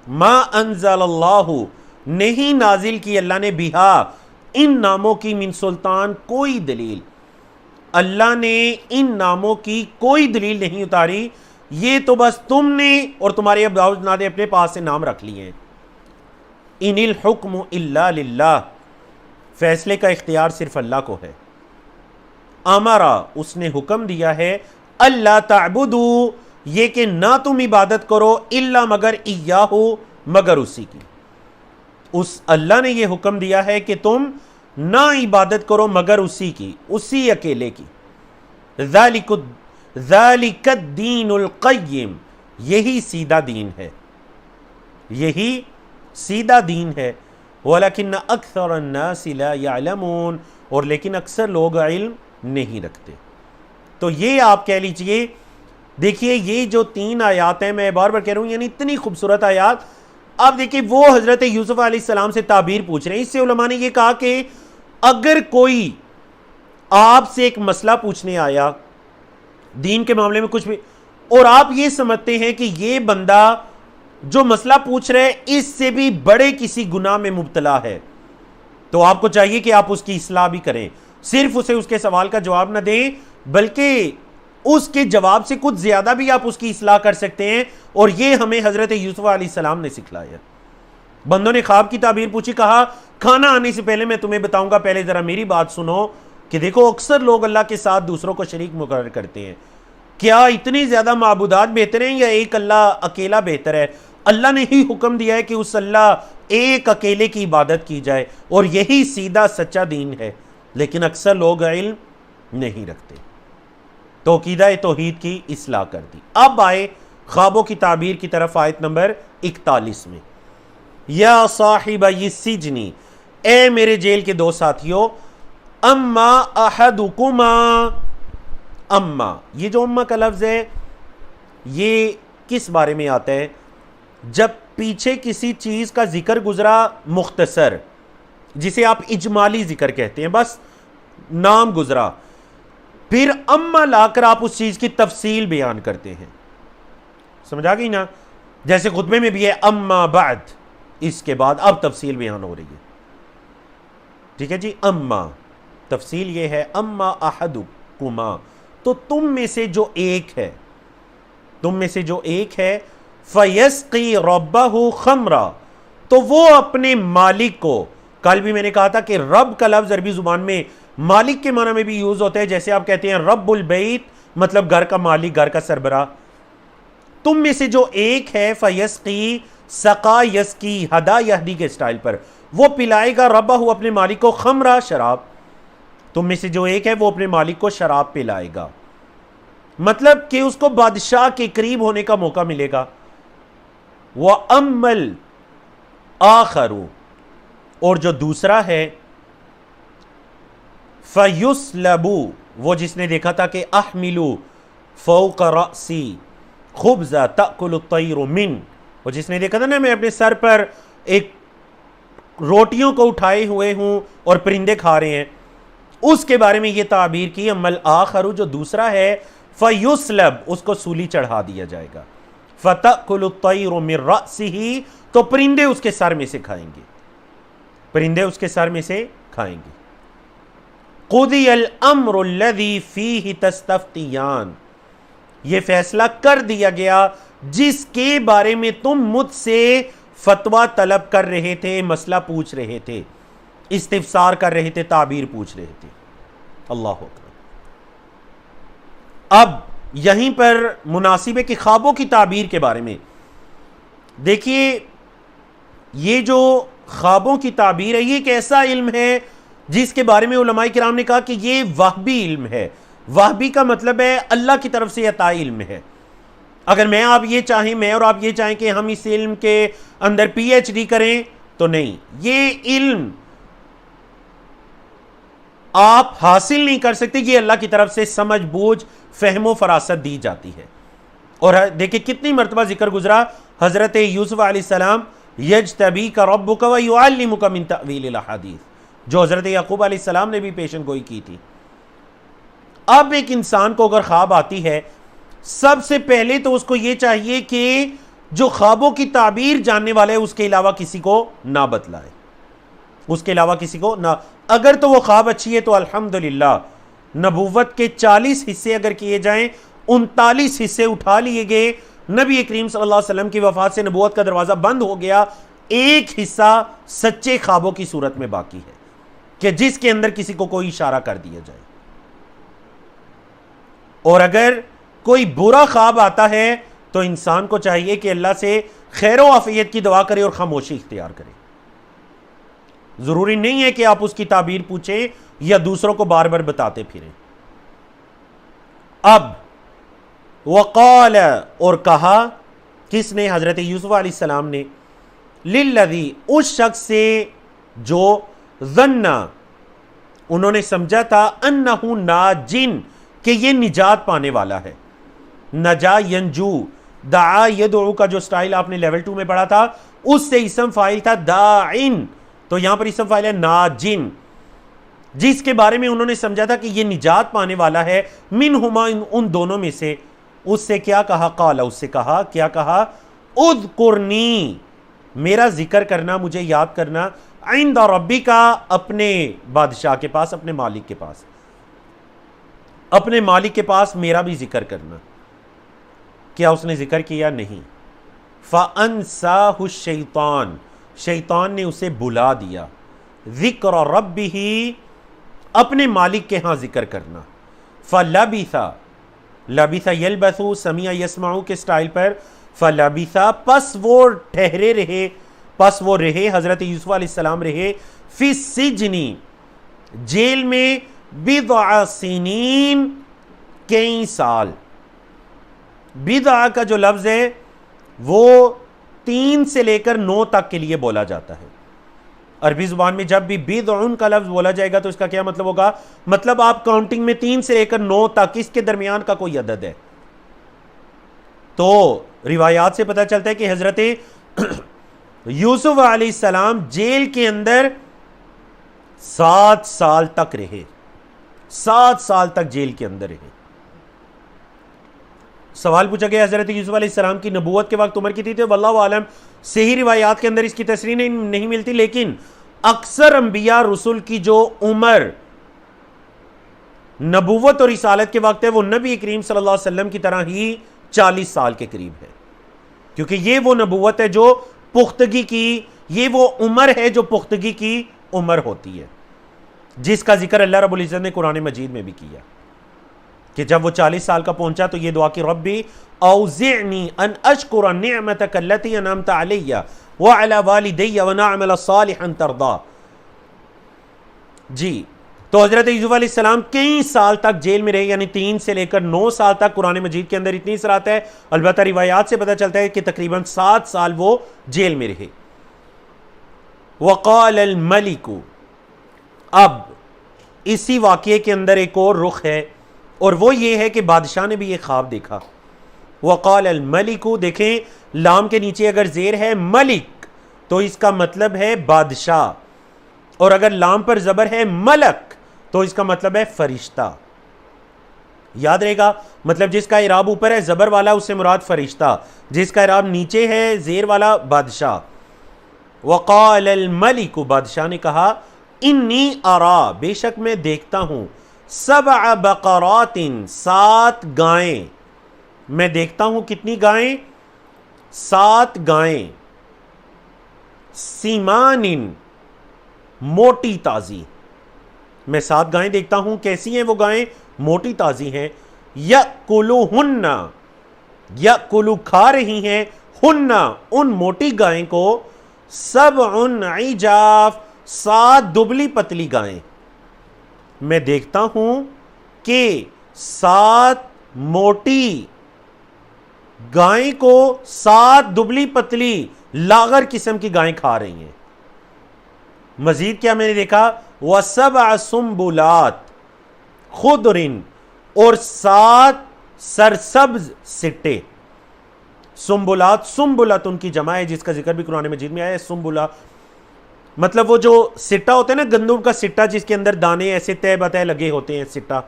ما انزل اللہ نہیں نازل کی اللہ نے بہا ان ناموں کی من سلطان کوئی دلیل، اللہ نے ان ناموں کی کوئی دلیل نہیں اتاری، یہ تو بس تم نے اور تمہارے آباء و اجداد نے اپنے پاس سے نام رکھ لیے ہیں. ان الحکم الا للہ فیصلے کا اختیار صرف اللہ کو ہے. امرا اس نے حکم دیا ہے، اللہ تعبدو یہ کہ نہ تم عبادت کرو الا مگر ایاہو مگر اسی کی. اس اللہ نے یہ حکم دیا ہے کہ تم نہ عبادت کرو مگر اسی کی، اسی اکیلے کی. ذالک الدین القیم یہی سیدھا دین ہے، یہی سیدھا دین ہے. ولیکن اکثر الناس لا یعلمون اور لیکن اکثر لوگ علم نہیں رکھتے. تو یہ آپ کہہ لیجئے، دیکھیے یہ جو 3 آیات ہیں، میں بار بار کہہ رہا ہوں یعنی اتنی خوبصورت آیات. اب دیکھیے وہ حضرت یوسف علیہ السلام سے تعبیر پوچھ رہے ہیں. اس سے علماء نے یہ کہا کہ اگر کوئی آپ سے ایک مسئلہ پوچھنے آیا دین کے معاملے میں کچھ بھی، اور آپ یہ سمجھتے ہیں کہ یہ بندہ جو مسئلہ پوچھ رہے اس سے بھی بڑے کسی گناہ میں مبتلا ہے، تو آپ کو چاہیے کہ آپ اس کی اصلاح بھی کریں. صرف اسے اس کے سوال کا جواب نہ دیں بلکہ اس کے جواب سے کچھ زیادہ بھی آپ اس کی اصلاح کر سکتے ہیں. اور یہ ہمیں حضرت یوسف علیہ السلام نے سکھلایا. بندوں نے خواب کی تعبیر پوچھی، کہا کھانا آنے سے پہلے میں تمہیں بتاؤں گا، پہلے ذرا میری بات سنو کہ دیکھو اکثر لوگ اللہ کے ساتھ دوسروں کو شریک مقرر کرتے ہیں. کیا اتنی زیادہ معبودات بہتر ہیں یا ایک اللہ اکیلا بہتر ہے؟ اللہ نے ہی حکم دیا ہے کہ اس اللہ ایک اکیلے کی عبادت کی جائے، اور یہی سیدھا سچا دین ہے. لیکن اکثر لوگ علم نہیں رکھتے. تو عقیدہ توحید کی اصلاح کر دی. اب آئے خوابوں کی تعبیر کی طرف، آیت نمبر 41 میں. یا صاحب السجن اے میرے جیل کے 2 ساتھیوں، اما احدکما، اما یہ جو اما کا لفظ ہے یہ کس بارے میں آتا ہے؟ جب پیچھے کسی چیز کا ذکر گزرا مختصر، جسے آپ اجمالی ذکر کہتے ہیں، بس نام گزرا، پھر اما لا کر آپ اس چیز کی تفصیل بیان کرتے ہیں. سمجھا گئی نا؟ جیسے خطبے میں بھی ہے اما بعد، اس کے بعد اب تفصیل بیان ہو رہی ہے. ٹھیک ہے جی. اما تفصیل یہ ہے، اما احدکما تو تم میں سے جو ایک ہے، تم میں سے جو ایک ہے، فیسقی ربہ خمرا تو وہ اپنے مالک کو، کل بھی میں نے کہا تھا کہ رب کا لفظ عربی زبان میں مالک کے معنی میں بھی یوز ہوتا ہے. جیسے آپ کہتے ہیں رب البیت مطلب گھر کا مالک، گھر کا سربراہ. تم میں سے جو ایک ہے، فیسقی سقا یسقی ہدا یہدی کے سٹائل پر، وہ پلائے گا ربہ اپنے مالک کو، خمرہ شراب. تم میں سے جو ایک ہے وہ اپنے مالک کو شراب پلائے گا، مطلب کہ اس کو بادشاہ کے قریب ہونے کا موقع ملے گا. وَأَمَّا الْآخَرُ اور جو دوسرا ہے، فَيُسْلَبُ وہ جس نے دیکھا تھا کہ احملو فوق رأسی خبزہ تأکل الطیر من، وہ جس نے دیکھا تھا نا میں اپنے سر پر ایک روٹیوں کو اٹھائے ہوئے ہوں اور پرندے کھا رہے ہیں، اس کے بارے میں یہ تعبیر کی. اما الآخر جو دوسرا ہے، فیسلب اس کو سولی چڑھا دیا جائے گا، فتأکل الطیر من رأسہ تو پرندے اس کے سر میں سے کھائیں گے، پرندے اس کے سر میں سے کھائیں گے. قضی الامر الذی فیہ تستفتیان یہ فیصلہ کر دیا گیا جس کے بارے میں تم مجھ سے فتویٰ طلب کر رہے تھے، مسئلہ پوچھ رہے تھے، استفسار کر رہے تھے، تعبیر پوچھ رہے تھے. اللہ اکبر. اب یہیں پر مناسب ہے کہ خوابوں کی تعبیر کے بارے میں دیکھیے، یہ جو خوابوں کی تعبیر ہے یہ ایک ایسا علم ہے جس کے بارے میں علماء کرام نے کہا کہ یہ وہبی علم ہے. وہبی کا مطلب ہے اللہ کی طرف سے عطائی علم ہے. اگر میں اور آپ یہ چاہیں کہ ہم اس علم کے اندر پی ایچ ڈی کریں تو نہیں، یہ علم آپ حاصل نہیں کر سکتے، یہ اللہ کی طرف سے سمجھ بوجھ فہم و فراست دی جاتی ہے. اور دیکھیں کتنی مرتبہ ذکر گزرا حضرت یوسف علیہ السلام یجتبیک ربک ویعلمک من تأویل الاحادیث، جو حضرت یعقوب علیہ السلام نے بھی پیشن گوئی کی تھی۔ اب ایک انسان کو اگر خواب آتی ہے، سب سے پہلے تو اس کو یہ چاہیے کہ جو خوابوں کی تعبیر جاننے والے اس کے علاوہ کسی کو نہ بتلائے، اس کے علاوہ کسی کو نہ، اگر تو وہ خواب اچھی ہے تو الحمدللہ، نبوت کے 40 حصے اگر کیے جائیں، 39 حصے اٹھا لیے گئے، نبی کریم صلی اللہ علیہ وسلم کی وفات سے نبوت کا دروازہ بند ہو گیا، ایک حصہ سچے خوابوں کی صورت میں باقی ہے کہ جس کے اندر کسی کو کوئی اشارہ کر دیا جائے۔ اور اگر کوئی برا خواب آتا ہے تو انسان کو چاہیے کہ اللہ سے خیر و عافیت کی دعا کرے اور خاموشی اختیار کرے۔ ضروری نہیں ہے کہ آپ اس کی تعبیر پوچھیں یا دوسروں کو بار بار بتاتے پھریں۔ اب وقال، اور کہا، کس نے؟ حضرت یوسف علیہ السلام نے، للذی، اس شخص سے جو ظن، انہوں نے سمجھا تھا، انہ ناجن، کہ یہ نجات پانے والا ہے۔ نجا ینجو، دعا یدعو کا جو سٹائل آپ نے لیول 2 میں پڑھا تھا اس سے اسم فاعل تھا داعن، تو یہاں پر اسم فاعل ہے ناجن، جس کے بارے میں انہوں نے سمجھا تھا کہ یہ نجات پانے والا ہے، منہما، ان دونوں میں سے۔ اس سے کیا کہا؟ قال، اس سے کہا، کیا کہا؟ اذکرنی، میرا ذکر کرنا، مجھے یاد کرنا، عند ربی کا، اپنے بادشاہ کے پاس، اپنے مالک کے پاس، اپنے مالک کے پاس میرا بھی ذکر کرنا۔ کیا اس نے ذکر کیا؟ نہیں۔ فَأَنْسَاهُ الشَّيْطَانُ، شیطان نے اسے بلا دیا، ذکر ربہ، اپنے مالک کے ہاں ذکر کرنا۔ فَلَبِثَ، لبث یلبث، سمیع یسمع کے سٹائل پر، فَلَبِثَ، پس وہ ٹھہرے رہے، پس وہ رہے، حضرت یوسف علیہ السلام رہے، فی السجن، جیل میں، بضع سنین، کئی سال۔ بضع کا جو لفظ ہے وہ 3 سے لے کر 9 تک کے لیے بولا جاتا ہے عربی زبان میں۔ جب بھی بضع کا لفظ بولا جائے گا تو اس کا کیا مطلب ہوگا؟ مطلب آپ کاؤنٹنگ میں 3 سے لے کر 9 تک، اس کے درمیان کا کوئی عدد ہے۔ تو روایات سے پتہ چلتا ہے کہ حضرت یوسف علیہ السلام جیل کے اندر 7 سال تک رہے، 7 سال تک جیل کے اندر رہے۔ سوال پوچھا گیا حضرت یوسف علیہ السلام کی نبوت کے وقت عمر کتنی تھی؟ واللہ عالم، صحیح روایات کے اندر اس کی تصریح نہیں ملتی، لیکن اکثر انبیاء رسول کی جو عمر نبوت اور رسالت کے وقت ہے وہ نبی کریم صلی اللہ علیہ وسلم کی طرح ہی 40 سال کے قریب ہے، کیونکہ یہ وہ نبوت ہے جو پختگی کی، یہ وہ عمر ہے جو پختگی کی عمر ہوتی ہے، جس کا ذکر اللہ رب العزت نے قرآن مجید میں بھی کیا کہ جب وہ 40 سال کا پہنچا تو یہ دعا کی، ربی اوزعنی ان اشکر نعمتک التی انعمت علی وعلی والدی ونعمل صالحا ترضا۔ جی، تو حضرت یوسف علیہ السلام کئی سال تک جیل میں رہے، یعنی 3 سے لے کر 9 سال تک۔ قرآن مجید کے اندر اتنی صراحت ہے، البتہ روایات سے پتہ چلتا ہے کہ تقریباً 7 سال وہ جیل میں رہے۔ وقال الملک، اب اسی واقعے کے اندر ایک اور رخ ہے، اور وہ یہ ہے کہ بادشاہ نے بھی یہ خواب دیکھا۔ وقال الملک، دیکھیں لام کے نیچے اگر زیر ہے ملک تو اس کا مطلب ہے بادشاہ، اور اگر لام پر زبر ہے ملک تو اس کا مطلب ہے فرشتہ۔ یاد رہے گا، مطلب جس کا اعراب اوپر ہے زبر والا اس سے مراد فرشتہ، جس کا اعراب نیچے ہے زیر والا بادشاہ۔ وقال الملک، بادشاہ نے کہا، انی ارا، بے شک میں دیکھتا ہوں، 7 بقرات، 7 گائیں، میں دیکھتا ہوں کتنی گائیں؟ 7 گائیں، سیمان، موٹی تازی، میں 7 گائیں دیکھتا ہوں، کیسی ہیں وہ گائیں؟ موٹی تازی ہیں۔ یأکلوہن، یأکلو کھا رہی ہیں، ہن ان موٹی گائیں کو، 7 عجاف، 7 دبلی پتلی گائیں، میں دیکھتا ہوں کہ 7 موٹی گائیں کو 7 دبلی پتلی لاغر قسم کی گائیں کھا رہی ہیں۔ مزید کیا میں نے دیکھا؟ وَسَبْعَ سُنبُلَاتٍ خُضْرٍ، اور 7 سرسبز سٹے، سنبلات، سنبلاتن کی جمع ہے جس کا ذکر بھی قرآن مجید میں آیا ہے. سنبلا مطلب وہ جو سٹا ہوتا ہے نا گندم کا سٹا جس کے اندر دانے ایسے تہ بتہ لگے ہوتے ہیں سٹا.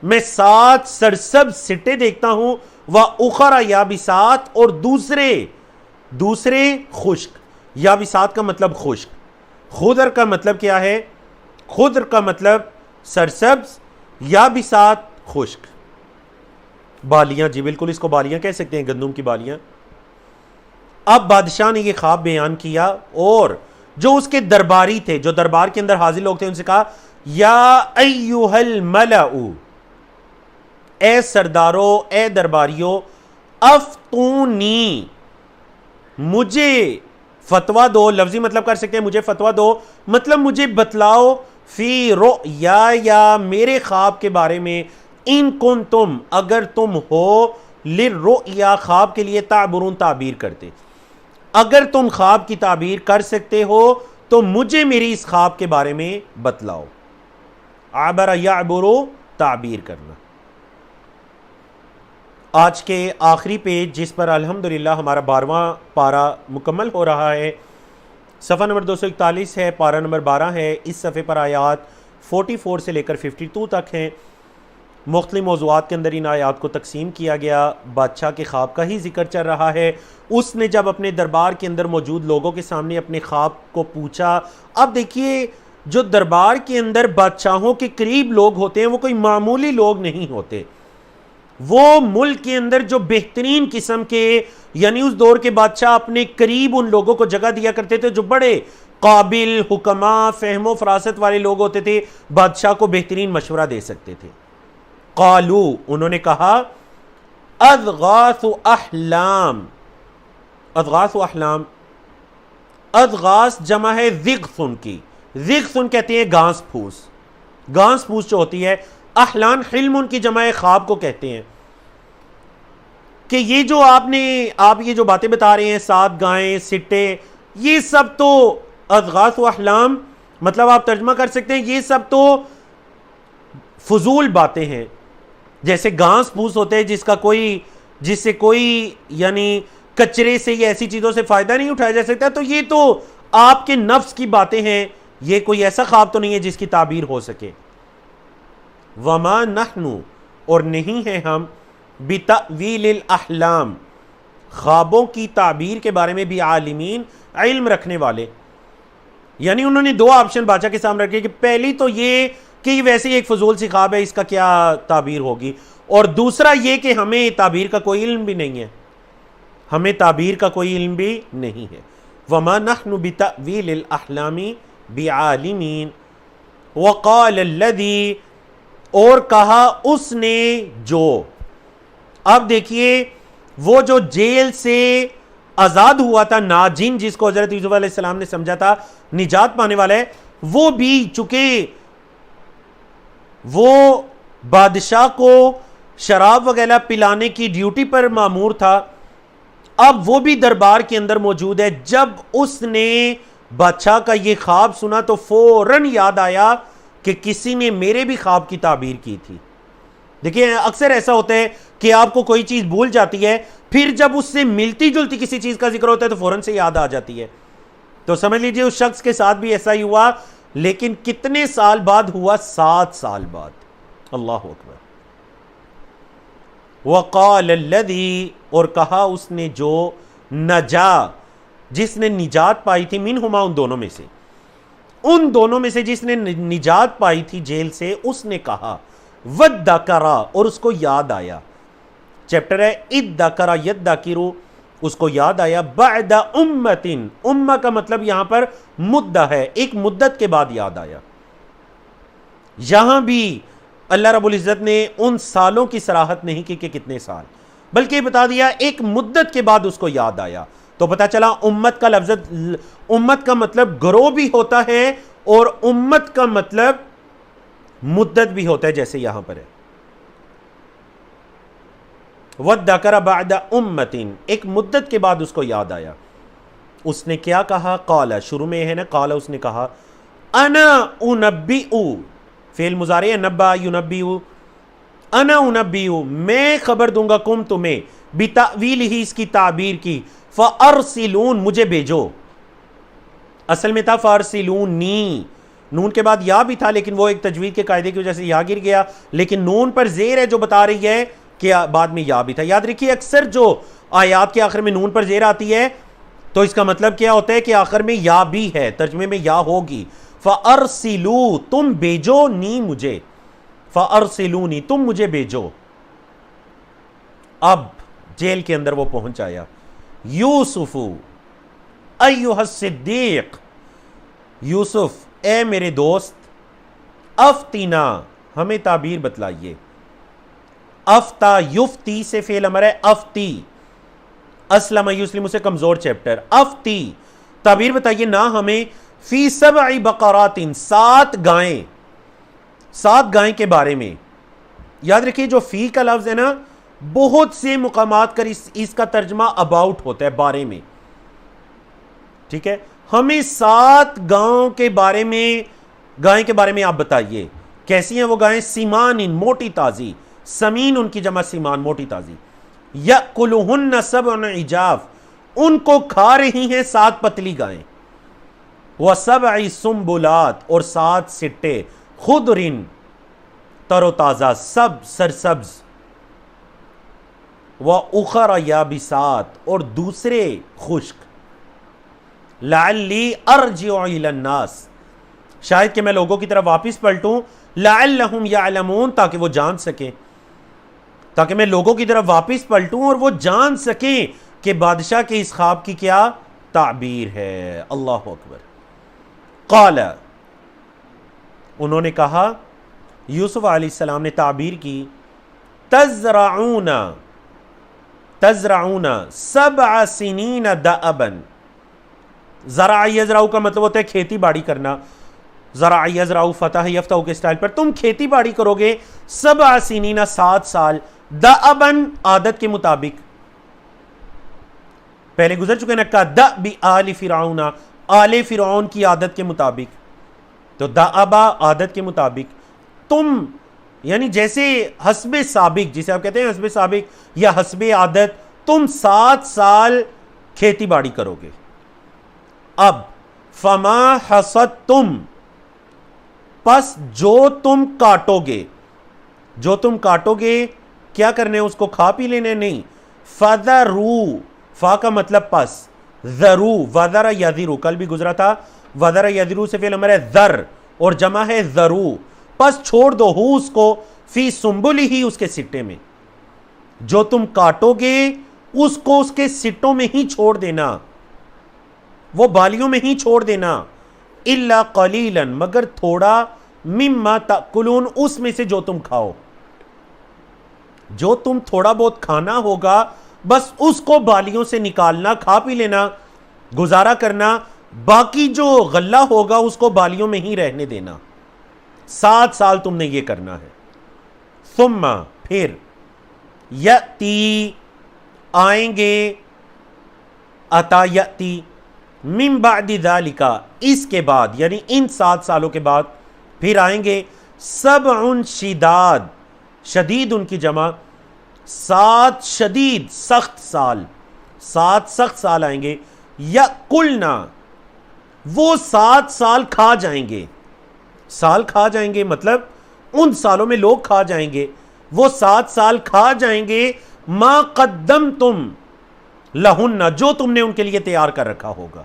میں 7 سرسبز سٹے دیکھتا ہوں وَأُخَرَ یابسات اور دوسرے خشک. یابسات کا مطلب خشک. خضر کا مطلب کیا ہے؟ خضر کا مطلب سرسبز، یابسات خشک. بالیاں، جی بالکل اس کو بالیاں کہہ سکتے ہیں، گندم کی بالیاں. اب بادشاہ نے یہ خواب بیان کیا اور جو اس کے درباری تھے، جو دربار کے اندر حاضر لوگ تھے، ان سے کہا یا ایھا الملأ، اے سردارو، اے درباریو، افتونی، مجھے فتویٰ دو. لفظی مطلب کر سکتے ہیں مجھے فتویٰ دو، مطلب مجھے بتلاؤ فی رؤیا، یا میرے خواب کے بارے میں، ان کنتم، اگر تم ہو، للرؤیا، خواب کے لیے، تعبرون، تعبیر کرتے. اگر تم خواب کی تعبیر کر سکتے ہو تو مجھے میری اس خواب کے بارے میں بتلاؤ. عبر یعبرو، تعبیر کرنا. آج کے آخری پیج جس پر الحمدللہ ہمارا 12واں پارہ مکمل ہو رہا ہے، صفحہ نمبر 241 ہے، پارہ نمبر 12 ہے. اس صفحے پر آیات 44 سے لے کر 52 تک ہیں. مختلف موضوعات کے اندر ان آیات کو تقسیم کیا گیا. بادشاہ کے خواب کا ہی ذکر چل رہا ہے. اس نے جب اپنے دربار کے اندر موجود لوگوں کے سامنے اپنے خواب کو پوچھا. اب دیکھیے جو دربار کے اندر بادشاہوں کے قریب لوگ ہوتے ہیں وہ کوئی معمولی لوگ نہیں ہوتے. وہ ملک کے اندر جو بہترین قسم کے، یعنی اس دور کے بادشاہ اپنے قریب ان لوگوں کو جگہ دیا کرتے تھے جو بڑے قابل، حکماء، فہم و فراست والے لوگ ہوتے تھے، بادشاہ کو بہترین مشورہ دے سکتے تھے. قالو، انہوں نے کہا، اضغاث احلام. اضغاث احلام، اضغاث جمع ہے ضغثن کی. ضغثن کہتے ہیں گھاس پھوس. گھاس پھوس جو ہوتی ہے. احلام حلم کی جمع ہے خواب کو کہتے ہیں. کہ یہ جو آپ یہ جو باتیں بتا رہے ہیں، 7 گائیں، سٹے، یہ سب تو اضغاث و احلام، مطلب آپ ترجمہ کر سکتے ہیں یہ سب تو فضول باتیں ہیں. جیسے گھاس پھوس ہوتے ہیں جس سے کوئی یعنی کچرے سے یا ایسی چیزوں سے فائدہ نہیں اٹھایا جا سکتا، تو یہ تو آپ کے نفس کی باتیں ہیں، یہ کوئی ایسا خواب تو نہیں ہے جس کی تعبیر ہو سکے. وما نحن، اور نہیں ہیں ہم، بتأویل الاحلام، خوابوں کی تعبیر کے بارے میں بھی عالمین، علم رکھنے والے. یعنی انہوں نے 2 آپشن بادشاہ کے سامنے رکھے کہ پہلی تو یہ کہ یہ ویسے ایک فضول سی خواب ہے، اس کا کیا تعبیر ہوگی، اور دوسرا یہ کہ ہمیں تعبیر کا کوئی علم بھی نہیں ہے، ہمیں تعبیر کا کوئی علم بھی نہیں ہے. وما نحن بتأویل الاحلام بعالمین. وقال الذی، اور کہا اس نے جو. اب دیکھیے وہ جو جیل سے آزاد ہوا تھا ناجن، جس کو حضرت یوسف علیہ السلام نے سمجھا تھا نجات پانے والا ہے، وہ بھی چونکہ وہ بادشاہ کو شراب وغیرہ پلانے کی ڈیوٹی پر مامور تھا، اب وہ بھی دربار کے اندر موجود ہے. جب اس نے بادشاہ کا یہ خواب سنا تو فوراً یاد آیا کہ کسی نے میرے بھی خواب کی تعبیر کی تھی. دیکھیں اکثر ایسا ہوتا ہے کہ آپ کو کوئی چیز بھول جاتی ہے، پھر جب اس سے ملتی جلتی کسی چیز کا ذکر ہوتا ہے تو فوراً سے یاد آ جاتی ہے. تو سمجھ لیجئے اس شخص کے ساتھ بھی ایسا ہی ہوا، لیکن کتنے سال بعد ہوا؟ 7 سال بعد. اللہ اکبر. وقال الذی، اور کہا اس نے جو نجا، جس نے نجات پائی تھی، منہما، ان دونوں میں سے جس نے نجات پائی تھی جیل سے، اس نے کہا، وَدَّکَرَا، اور اس کو یاد آیا. چیپٹر ہے اِدَّکَرَا یَدَّکِرُ، اس کو یاد آیا. بعد امتن، امہ کا مطلب یہاں پر مدہ ہے، ایک مدت کے بعد یاد آیا. یہاں بھی اللہ رب العزت نے ان سالوں کی صراحت نہیں کی کہ کتنے سال، بلکہ یہ بتا دیا ایک مدت کے بعد اس کو یاد آیا. تو پتا چلا امت کا لفظ، امت کا مطلب گروہ بھی ہوتا ہے اور امت کا مطلب مدت بھی ہوتا ہے، جیسے یہاں پر ہے. وَدَّکَرَ بَعْدَ أُمَّةٍ، ایک مدت کے بعد اس کو یاد آیا. اس نے کیا کہا؟ قال، شروع میں ہے نا قال، اس نے کہا، انا انبئ، فعل مضارع ہے، نبا ینبئ، انا انبئ، میں خبر دوں گا، کم تمہیں، بِتَأْوِيلِهِ اس کی تعبیر کی. فَأَرْسِلُونَ مجھے بھیجو. اصل میں تھا فَأَرْسِلُونِی، نون کے بعد یا بھی تھا لیکن وہ ایک تجوید کے قاعدے کی وجہ سے یا گر گیا، لیکن نون پر زیر ہے جو بتا رہی ہے کہ بعد میں یا بھی تھا. یاد رکھیے اکثر جو آیات کے آخر میں نون پر زیر آتی ہے تو اس کا مطلب کیا ہوتا ہے کہ آخر میں یا بھی ہے، ترجمے میں یا ہوگی. فَأَرْسِلُوا تم بھیجو نی مجھے، فَأَرْسِلُونِی تم مجھے بھیجو. اب جیل کے اندر وہ پہنچ آیا. یوسف ایھا الصدیق، یوسف اے میرے دوست، افتینا ہمیں تعبیر بتلائیے. افتا یفتی سے فعل امر ہے، افتی اسلم یسلم سے کمزور چیپٹر. افتی تعبیر بتائیے نہ ہمیں فی سبع بقرات 7 گائیں، 7 گائیں کے بارے میں. یاد رکھیے جو فی کا لفظ ہے نا بہت سے مقامات پر اس کا ترجمہ اباؤٹ ہوتا ہے، بارے میں. ٹھیک ہے، ہمیں 7 گاؤں کے بارے میں، گائیں کے بارے میں آپ بتائیے کیسی ہیں وہ گائیں. سیمان موٹی تازی، سمین ان کی جمع سیمان موٹی تازی. یأکلہن سبع عجاف ان کو کھا رہی ہیں 7 پتلی گائیں. وسبع سنبلات اور 7 سٹے، خضر تر و تازہ، سب سرسبز. وَأُخَرَ یابسات اور دوسرے خشک. لعلی ارجع الی الناس شاید کہ میں لوگوں کی طرف واپس پلٹوں. لعلہم یعلمون تاکہ وہ جان سکیں، تاکہ میں لوگوں کی طرف واپس پلٹوں اور وہ جان سکیں کہ بادشاہ کے اس خواب کی کیا تعبیر ہے. اللہ اکبر. قال انہوں نے کہا، یوسف علیہ السلام نے تعبیر کی، تزرعون 7 سنین دأبا. زرع یزرعو کا مطلب ہوتا ہے کھیتی باڑی کرنا. زرع یزرعو فتح یفتح کے اسٹائل پر تم کھیتی باڑی کرو گے 7 سنین 7 سال. دأبا عادت کے مطابق، پہلے گزر چکے نا کا دأب آل فرعون، آل فرعون کی عادت کے مطابق. تو دأبا عادت کے مطابق، تم یعنی جیسے حسب سابق جسے آپ کہتے ہیں حسب سابق یا حسب عادت، تم 7 سال کھیتی باڑی کرو گے. اب فما حصدتم پس جو تم کاٹو گے، جو تم کاٹو گے کیا کرنے اس کو کھا پی لینے نہیں. فذرو فا کا مطلب پس، ذرو وذر یذرو کل بھی گزرا تھا. وذر یذرو سے فعل امر ہے ذر اور جمع ہے ذرو. پس چھوڑ دو ہو اس کو، فی سنبلی ہی اس کے سٹے میں. جو تم کاٹو گے اس کو اس کے سٹوں میں ہی چھوڑ دینا، وہ بالیوں میں ہی چھوڑ دینا. الا قلیلا مگر تھوڑا، مما تاکلون اس میں سے جو تم کھاؤ. جو تم تھوڑا بہت کھانا ہوگا بس اس کو بالیوں سے نکالنا، کھا پی لینا، گزارا کرنا. باقی جو غلہ ہوگا اس کو بالیوں میں ہی رہنے دینا. 7 سال تم نے یہ کرنا ہے. ثم پھر یأتی آئیں گے، عطا یأتی من بعد ذالک اس کے بعد یعنی ان 7 سالوں کے بعد پھر آئیں گے 7 شداد، شدید ان کی جمع، 7 شدید سخت سال، 7 سخت سال آئیں گے. یأکلنا وہ 7 سال کھا جائیں گے. سال کھا جائیں گے مطلب ان سالوں میں لوگ کھا جائیں گے. وہ 7 سال کھا جائیں گے ما قدمتم لہن جو تم نے ان کے لیے تیار کر رکھا ہوگا.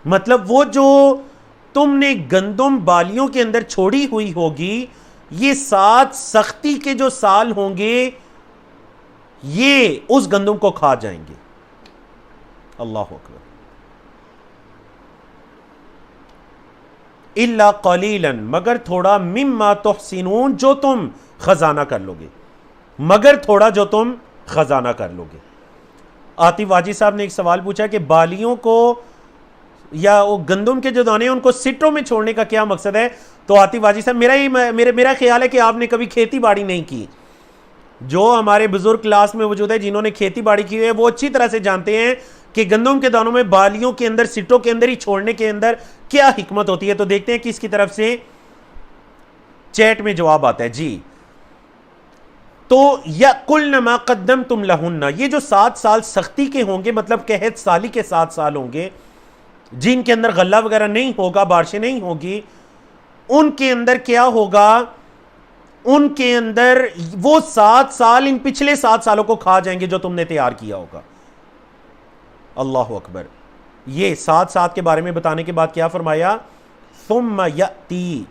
مطلب وہ جو تم نے گندم بالیوں کے اندر چھوڑی ہوئی ہوگی، یہ 7 سختی کے جو سال ہوں گے یہ اس گندم کو کھا جائیں گے. اللہ اکبر. الا قلیلا مگر تھوڑا، مما تحسنون جو تم خزانہ کر لو گے، مگر تھوڑا جو تم خزانہ کر لو گے. آتف واجی صاحب نے ایک سوال پوچھا کہ بالیوں کو یا وہ گندم کے جو دانے ہیں ان کو سٹوں میں چھوڑنے کا کیا مقصد ہے؟ تو آتف واجی صاحب میرا خیال ہے کہ آپ نے کبھی کھیتی باڑی نہیں کی. جو ہمارے بزرگ کلاس میں موجود ہے جنہوں نے کھیتی باڑی کی ہے وہ اچھی طرح سے جانتے ہیں کہ گندم کے دانوں میں بالیوں کے اندر، سٹوں کے اندر ہی چھوڑنے کے اندر کیا حکمت ہوتی ہے. تو دیکھتے ہیں کس کی طرف سے چیٹ میں جواب آتا ہے. جی تو یأکلن ما قدمتم لہن، یہ جو 7 سال سختی کے ہوں گے، مطلب قحط سالی کے 7 سال ہوں گے جن کے اندر غلہ وغیرہ نہیں ہوگا، بارشیں نہیں ہوگی، ان کے اندر کیا ہوگا؟ ان کے اندر وہ 7 سال ان پچھلے 7 سالوں کو کھا جائیں گے جو تم نے تیار کیا ہوگا۔ اللہ اکبر۔ یہ 7 کے بارے میں بتانے کے بعد کیا فرمایا؟ ثم یأتی،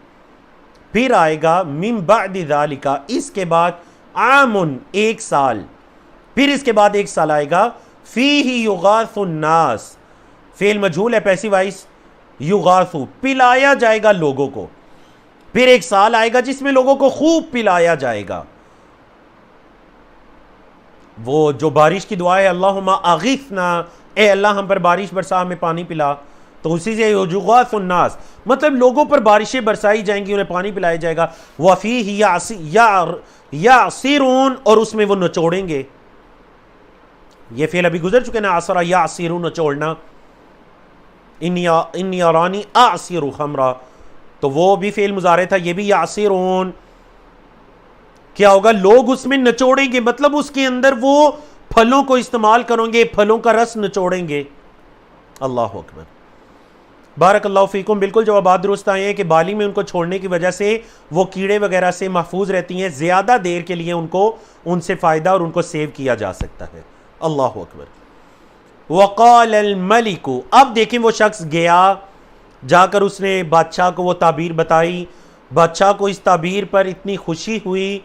پھر آئے گا، من بعد ذالک، اس کے بعد، عام، 1 سال، پھر اس کے بعد 1 سال آئے گا، فیہ یغاث الناس، فعل مجہول ہے، پیسیو وائس، یغاث، پلایا جائے گا لوگوں کو، پھر 1 سال آئے گا جس میں لوگوں کو خوب پلایا جائے گا۔ وہ جو بارش کی دعا ہے، اللہم اغثنا، اے اللہ ہم پر بارش برسا، ہمیں پانی پلا، تو اسی سے یغاث الناس، مطلب لوگوں پر بارشیں برسائی جائیں گی، انہیں پانی پلایا جائے گا۔ وفیہ یعصرون، اور اس میں وہ نچوڑیں گے۔ یہ فعل ابھی گزر چکے نا، عصر یعصرون، نچوڑنا، انی ارانی اعصر خمرا، تو وہ بھی فعل مضارع تھا، یہ بھی یعصرون۔ کیا ہوگا؟ لوگ اس میں نچوڑیں گے، مطلب اس کے اندر وہ پھلوں کو استعمال کریں گے، پھلوں کا رس نچوڑیں گے۔ اللہ اکبر۔ بارک اللہ فیکم۔ بالکل جوابات درست آئے ہیں کہ بالی میں ان کو چھوڑنے کی وجہ سے وہ کیڑے وغیرہ سے محفوظ رہتی ہیں، زیادہ دیر کے لیے ان سے فائدہ اور ان کو سیو کیا جا سکتا ہے۔ اللہ اکبر۔ وقال الملک، اب دیکھیں وہ شخص گیا، جا کر اس نے بادشاہ کو وہ تعبیر بتائی، بادشاہ کو اس تعبیر پر اتنی خوشی ہوئی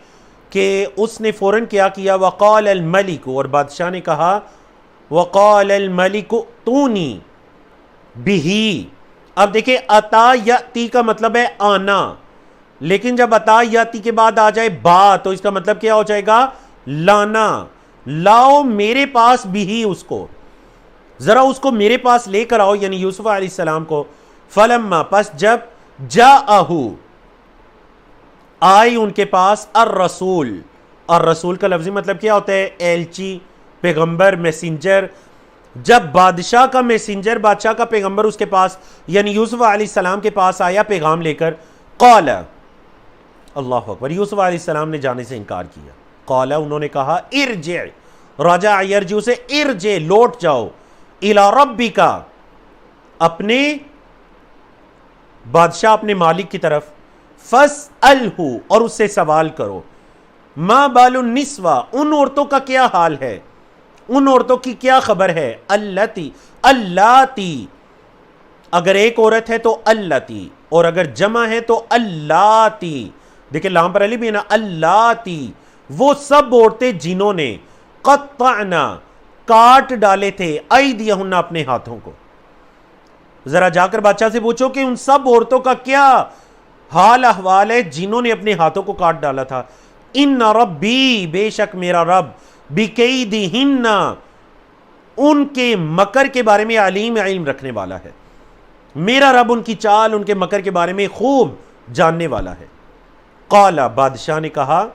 کہ اس نے فوراً کیا کیا؟ وقال الملک، اور بادشاہ نے کہا، وقال الملک ائتونی بہ۔ اب دیکھیں اتا یاتی کا مطلب ہے آنا، لیکن جب اتا یاتی کے بعد آ جائے با تو اس کا مطلب کیا ہو جائے گا؟ لانا۔ لاؤ میرے پاس بھی، اس کو ذرا اس کو میرے پاس لے کر آؤ، یعنی یوسف علیہ السلام کو۔ فلما، پس جب، جاءہ، آئی ان کے پاس، الرسول، اور رسول کا لفظی مطلب کیا ہوتا ہے؟ ایلچی، پیغمبر، میسنجر۔ جب بادشاہ کا میسنجر، بادشاہ کا پیغمبر اس کے پاس یعنی یوسف علیہ السلام کے پاس آیا پیغام لے کر، قال، اللہ اکبر، یوسف علیہ السلام نے جانے سے انکار کیا۔ قال، انہوں نے کہا، ارجع، رجع یرجع سے ارجع، لوٹ جاؤ، الی ربک، اپنے بادشاہ، اپنے مالک کی طرف، فاسألہ، اور اس سے سوال کرو، ما بال النسوہ، ان عورتوں کا کیا حال ہے، ان عورتوں کی کیا خبر ہے، اللاتی، اگر ایک عورت ہے تو اللاتی، اور اگر جمع ہے تو اللاتی، دیکھیں لام پر علی بھی ہے نا، اللاتی، وہ سب عورتیں جنہوں نے قطعنا، کاٹ ڈالے تھے، ایدیہن، اپنے ہاتھوں کو۔ ذرا جا کر بادشاہ سے پوچھو کہ ان سب عورتوں کا کیا حال احوال ہے جنہوں نے اپنے ہاتھوں کو کاٹ ڈالا تھا۔ ان ربی، بے شک میرا رب، بکیدہن، ان کے مکر کے بارے میں علیم، علم رکھنے والا ہے، میرا رب ان کی چال، ان کے مکر کے بارے میں خوب جاننے والا ہے۔ قال، بادشاہ نے کہا،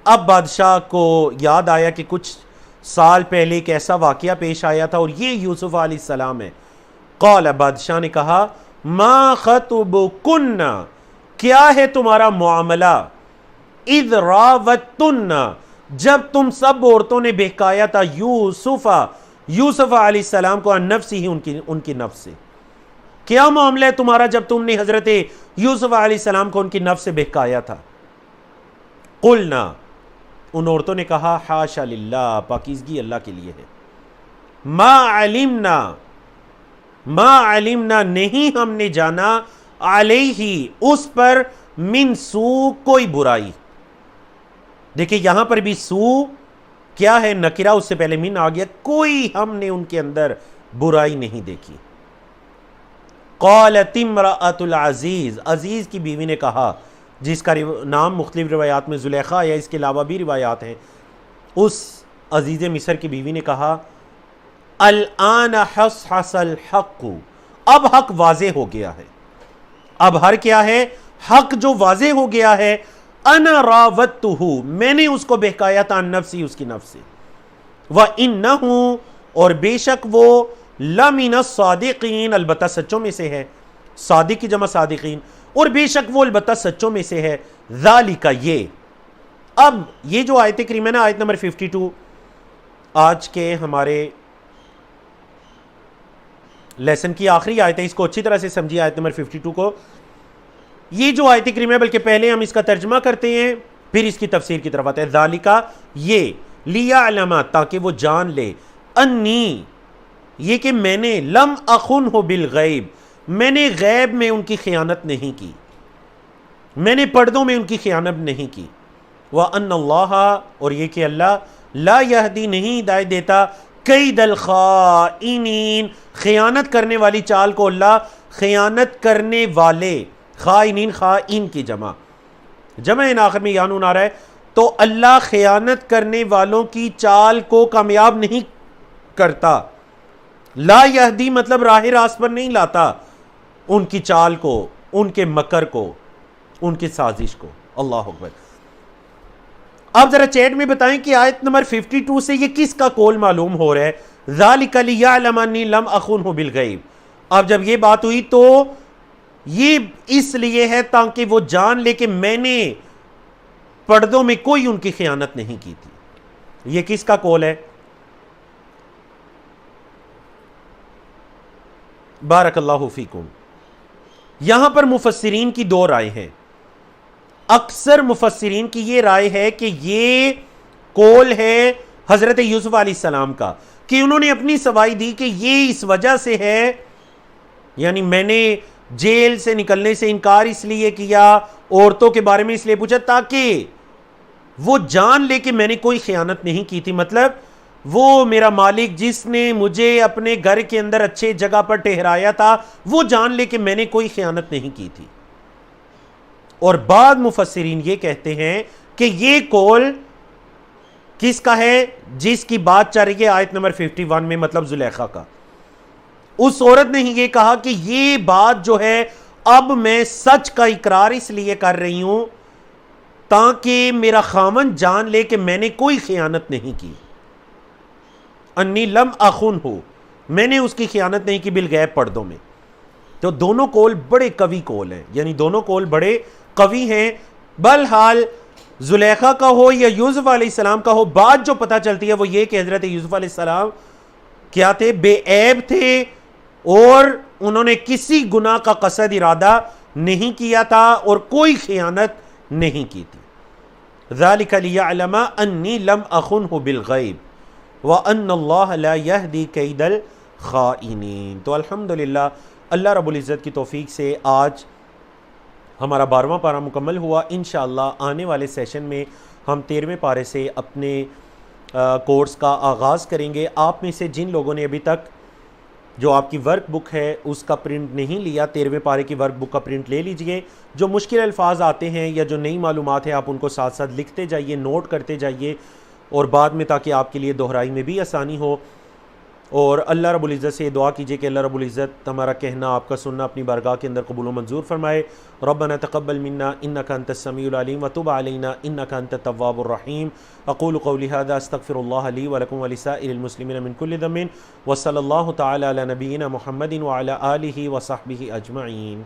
اب بادشاہ کو یاد آیا کہ کچھ سال پہلے ایک ایسا واقعہ پیش آیا تھا اور یہ یوسف علیہ السلام ہے۔ قال، بادشاہ نے کہا، ما خطبکن، کیا ہے تمہارا معاملہ، اذ راوتن، جب تم سب عورتوں نے بہکایا تھا یوسف علیہ السلام کو، عن نفسی، ان کی نفس سے، کیا معاملہ ہے تمہارا جب تم نے حضرت یوسف علیہ السلام کو ان کی نفس سے بہکایا تھا؟ قلنا، ان عورتوں نے کہا، حاشا للہ، پاکیزگی اللہ کے لیے ہے، ما علمنا، نہیں ہم نے جانا، علیہ، اس پر، من سوء، کوئی برائی۔ دیکھیں یہاں پر بھی سوء کیا ہے؟ نکرہ، اس سے پہلے من آ گیا، کوئی ہم نے ان کے اندر برائی نہیں دیکھی۔ قالت امرأۃ العزیز، عزیز کی بیوی نے کہا، جس کا نام مختلف روایات میں زلیخا یا اس کے علاوہ بھی روایات ہیں، اس عزیز مصر کی بیوی نے کہا، الآن حصحص الحق، اب حق واضح ہو گیا ہے، اب ہر کیا ہے؟ حق جو واضح ہو گیا ہے، انا راودتہ، میں نے اس کو بہکایا تھا، عن نفسی، اس کی نفس سے، وَإِنَّهُ، اور بے شک وہ، لَمِنَ الصَّادِقِينَ، البتہ سچوں میں سے ہے، صادق کی جمع صادقین، اور بے شک وہ البتہ سچوں میں سے ہے، ذَلِكَ، یہ، اب یہ جو آیت کریمہ نا، آیت نمبر 52 آج کے ہمارے لیسن کی آخری آیت ہے، اس کو اچھی طرح سے سمجھیے آیت نمبر 52 کو. یہ جو آیت کریمہ ہے، بلکہ پہلے ہم اس کا ترجمہ کرتے ہیں پھر اس کی تفسیر کی طرف آتے ہیں. ذالکا، یہ، لیعلم، تاکہ وہ جان لے، انی، یہ کہ میں نے، لم اخنہ بالغیب، میں نے غیب میں ان کی خیانت نہیں کی، میں نے پردوں میں ان کی خیانت نہیں کی. وَأَنَّ اللَّهَ، اور یہ کہ اللہ، لا یہدی، نہیں ہدایت دیتا، کید الخائنین، خیانت کرنے والی چال کو. اللہ خیانت کرنے والے، خائنین، خائن کی جمع ان آخر میں یانون آ رہا ہے، تو اللہ خیانت کرنے والوں کی چال کو کامیاب نہیں کرتا. لا یہدی مطلب راہ راست پر نہیں لاتا ان کی چال کو، ان کے مکر کو، ان کی سازش کو. اللہ اکبر. آپ ذرا چیٹ میں بتائیں کہ آیت نمبر 52 سے یہ کس کا قول معلوم ہو رہا ہے؟ ذالک لیعلم انی لم اخنہ بالغیب. اب جب یہ بات ہوئی تو یہ اس لیے ہے تاکہ وہ جان لے کہ میں نے پردوں میں کوئی ان کی خیانت نہیں کی تھی. یہ کس کا قول ہے؟ بارک اللہ فیکم. یہاں پر مفسرین کی دو رائے ہیں. اکثر مفسرین کی یہ رائے ہے کہ یہ قول ہے حضرت یوسف علیہ السلام کا، کہ انہوں نے اپنی سوائی دی کہ یہ اس وجہ سے ہے، یعنی میں نے جیل سے نکلنے سے انکار اس لیے کیا، عورتوں کے بارے میں اس لیے پوچھا تاکہ وہ جان لے کہ میں نے کوئی خیانت نہیں کی تھی. مطلب وہ میرا مالک جس نے مجھے اپنے گھر کے اندر اچھے جگہ پر ٹھہرایا تھا، وہ جان لے کہ میں نے کوئی خیانت نہیں کی تھی. اور بعض مفسرین یہ کہتے ہیں کہ یہ قول کس کا ہے؟ جس کی بات چل رہی ہے آیت نمبر 51 میں، مطلب زلیخا کا. اس عورت نے ہی یہ کہا کہ یہ بات جو ہے اب میں سچ کا اقرار اس لیے کر رہی ہوں تاکہ میرا خامن جان لے کہ میں نے کوئی خیانت نہیں کی. انی لم اخنہ، میں نے اس کی خیانت نہیں کی بالغیب، پردوں میں. تو دونوں قول بڑے قوی قول ہیں، یعنی دونوں قول بڑے قوی ہیں. بہرحال زلیخا کا ہو یا یوسف علیہ السلام کا ہو، بات جو پتہ چلتی ہے وہ یہ کہ حضرت یوسف علیہ السلام کیا تھے؟ بے عیب تھے، اور انہوں نے کسی گناہ کا قصد ارادہ نہیں کیا تھا اور کوئی خیانت نہیں کی تھی. ذالک لیعلم انی لم اخنہ بالغیب وان اللہ لا یہدی کید الخائنین. تو الحمدللہ اللہ رب العزت کی توفیق سے آج ہمارا 12واں پارہ مکمل ہوا. انشاءاللہ آنے والے سیشن میں ہم 13ویں پارے سے اپنے کورس کا آغاز کریں گے. آپ میں سے جن لوگوں نے ابھی تک جو آپ کی ورک بک ہے اس کا پرنٹ نہیں لیا، 13ویں پارے کی ورک بک کا پرنٹ لے لیجئے. جو مشکل الفاظ آتے ہیں یا جو نئی معلومات ہیں آپ ان کو ساتھ ساتھ لکھتے جائیے، نوٹ کرتے جائیے، اور بعد میں تاکہ آپ کے لیے دہرائی میں بھی آسانی ہو. اور اللہ رب العزت سے دعا کیجئے کہ اللہ رب العزت ہمارا کہنا، آپ کا سننا اپنی بارگاہ کے اندر قبول و منظور فرمائے. ربنا تقبل منا انک انت السمیع العلیم وتب علینا انک انت التواب الرحیم. اقول قولی ھذا استغفر اللہ لی ولکم ولسائر المسلمین من کل ذنب وصلی اللہ تعالی علی نبینا محمد وعلی آلہ وصحبہ اجمعین.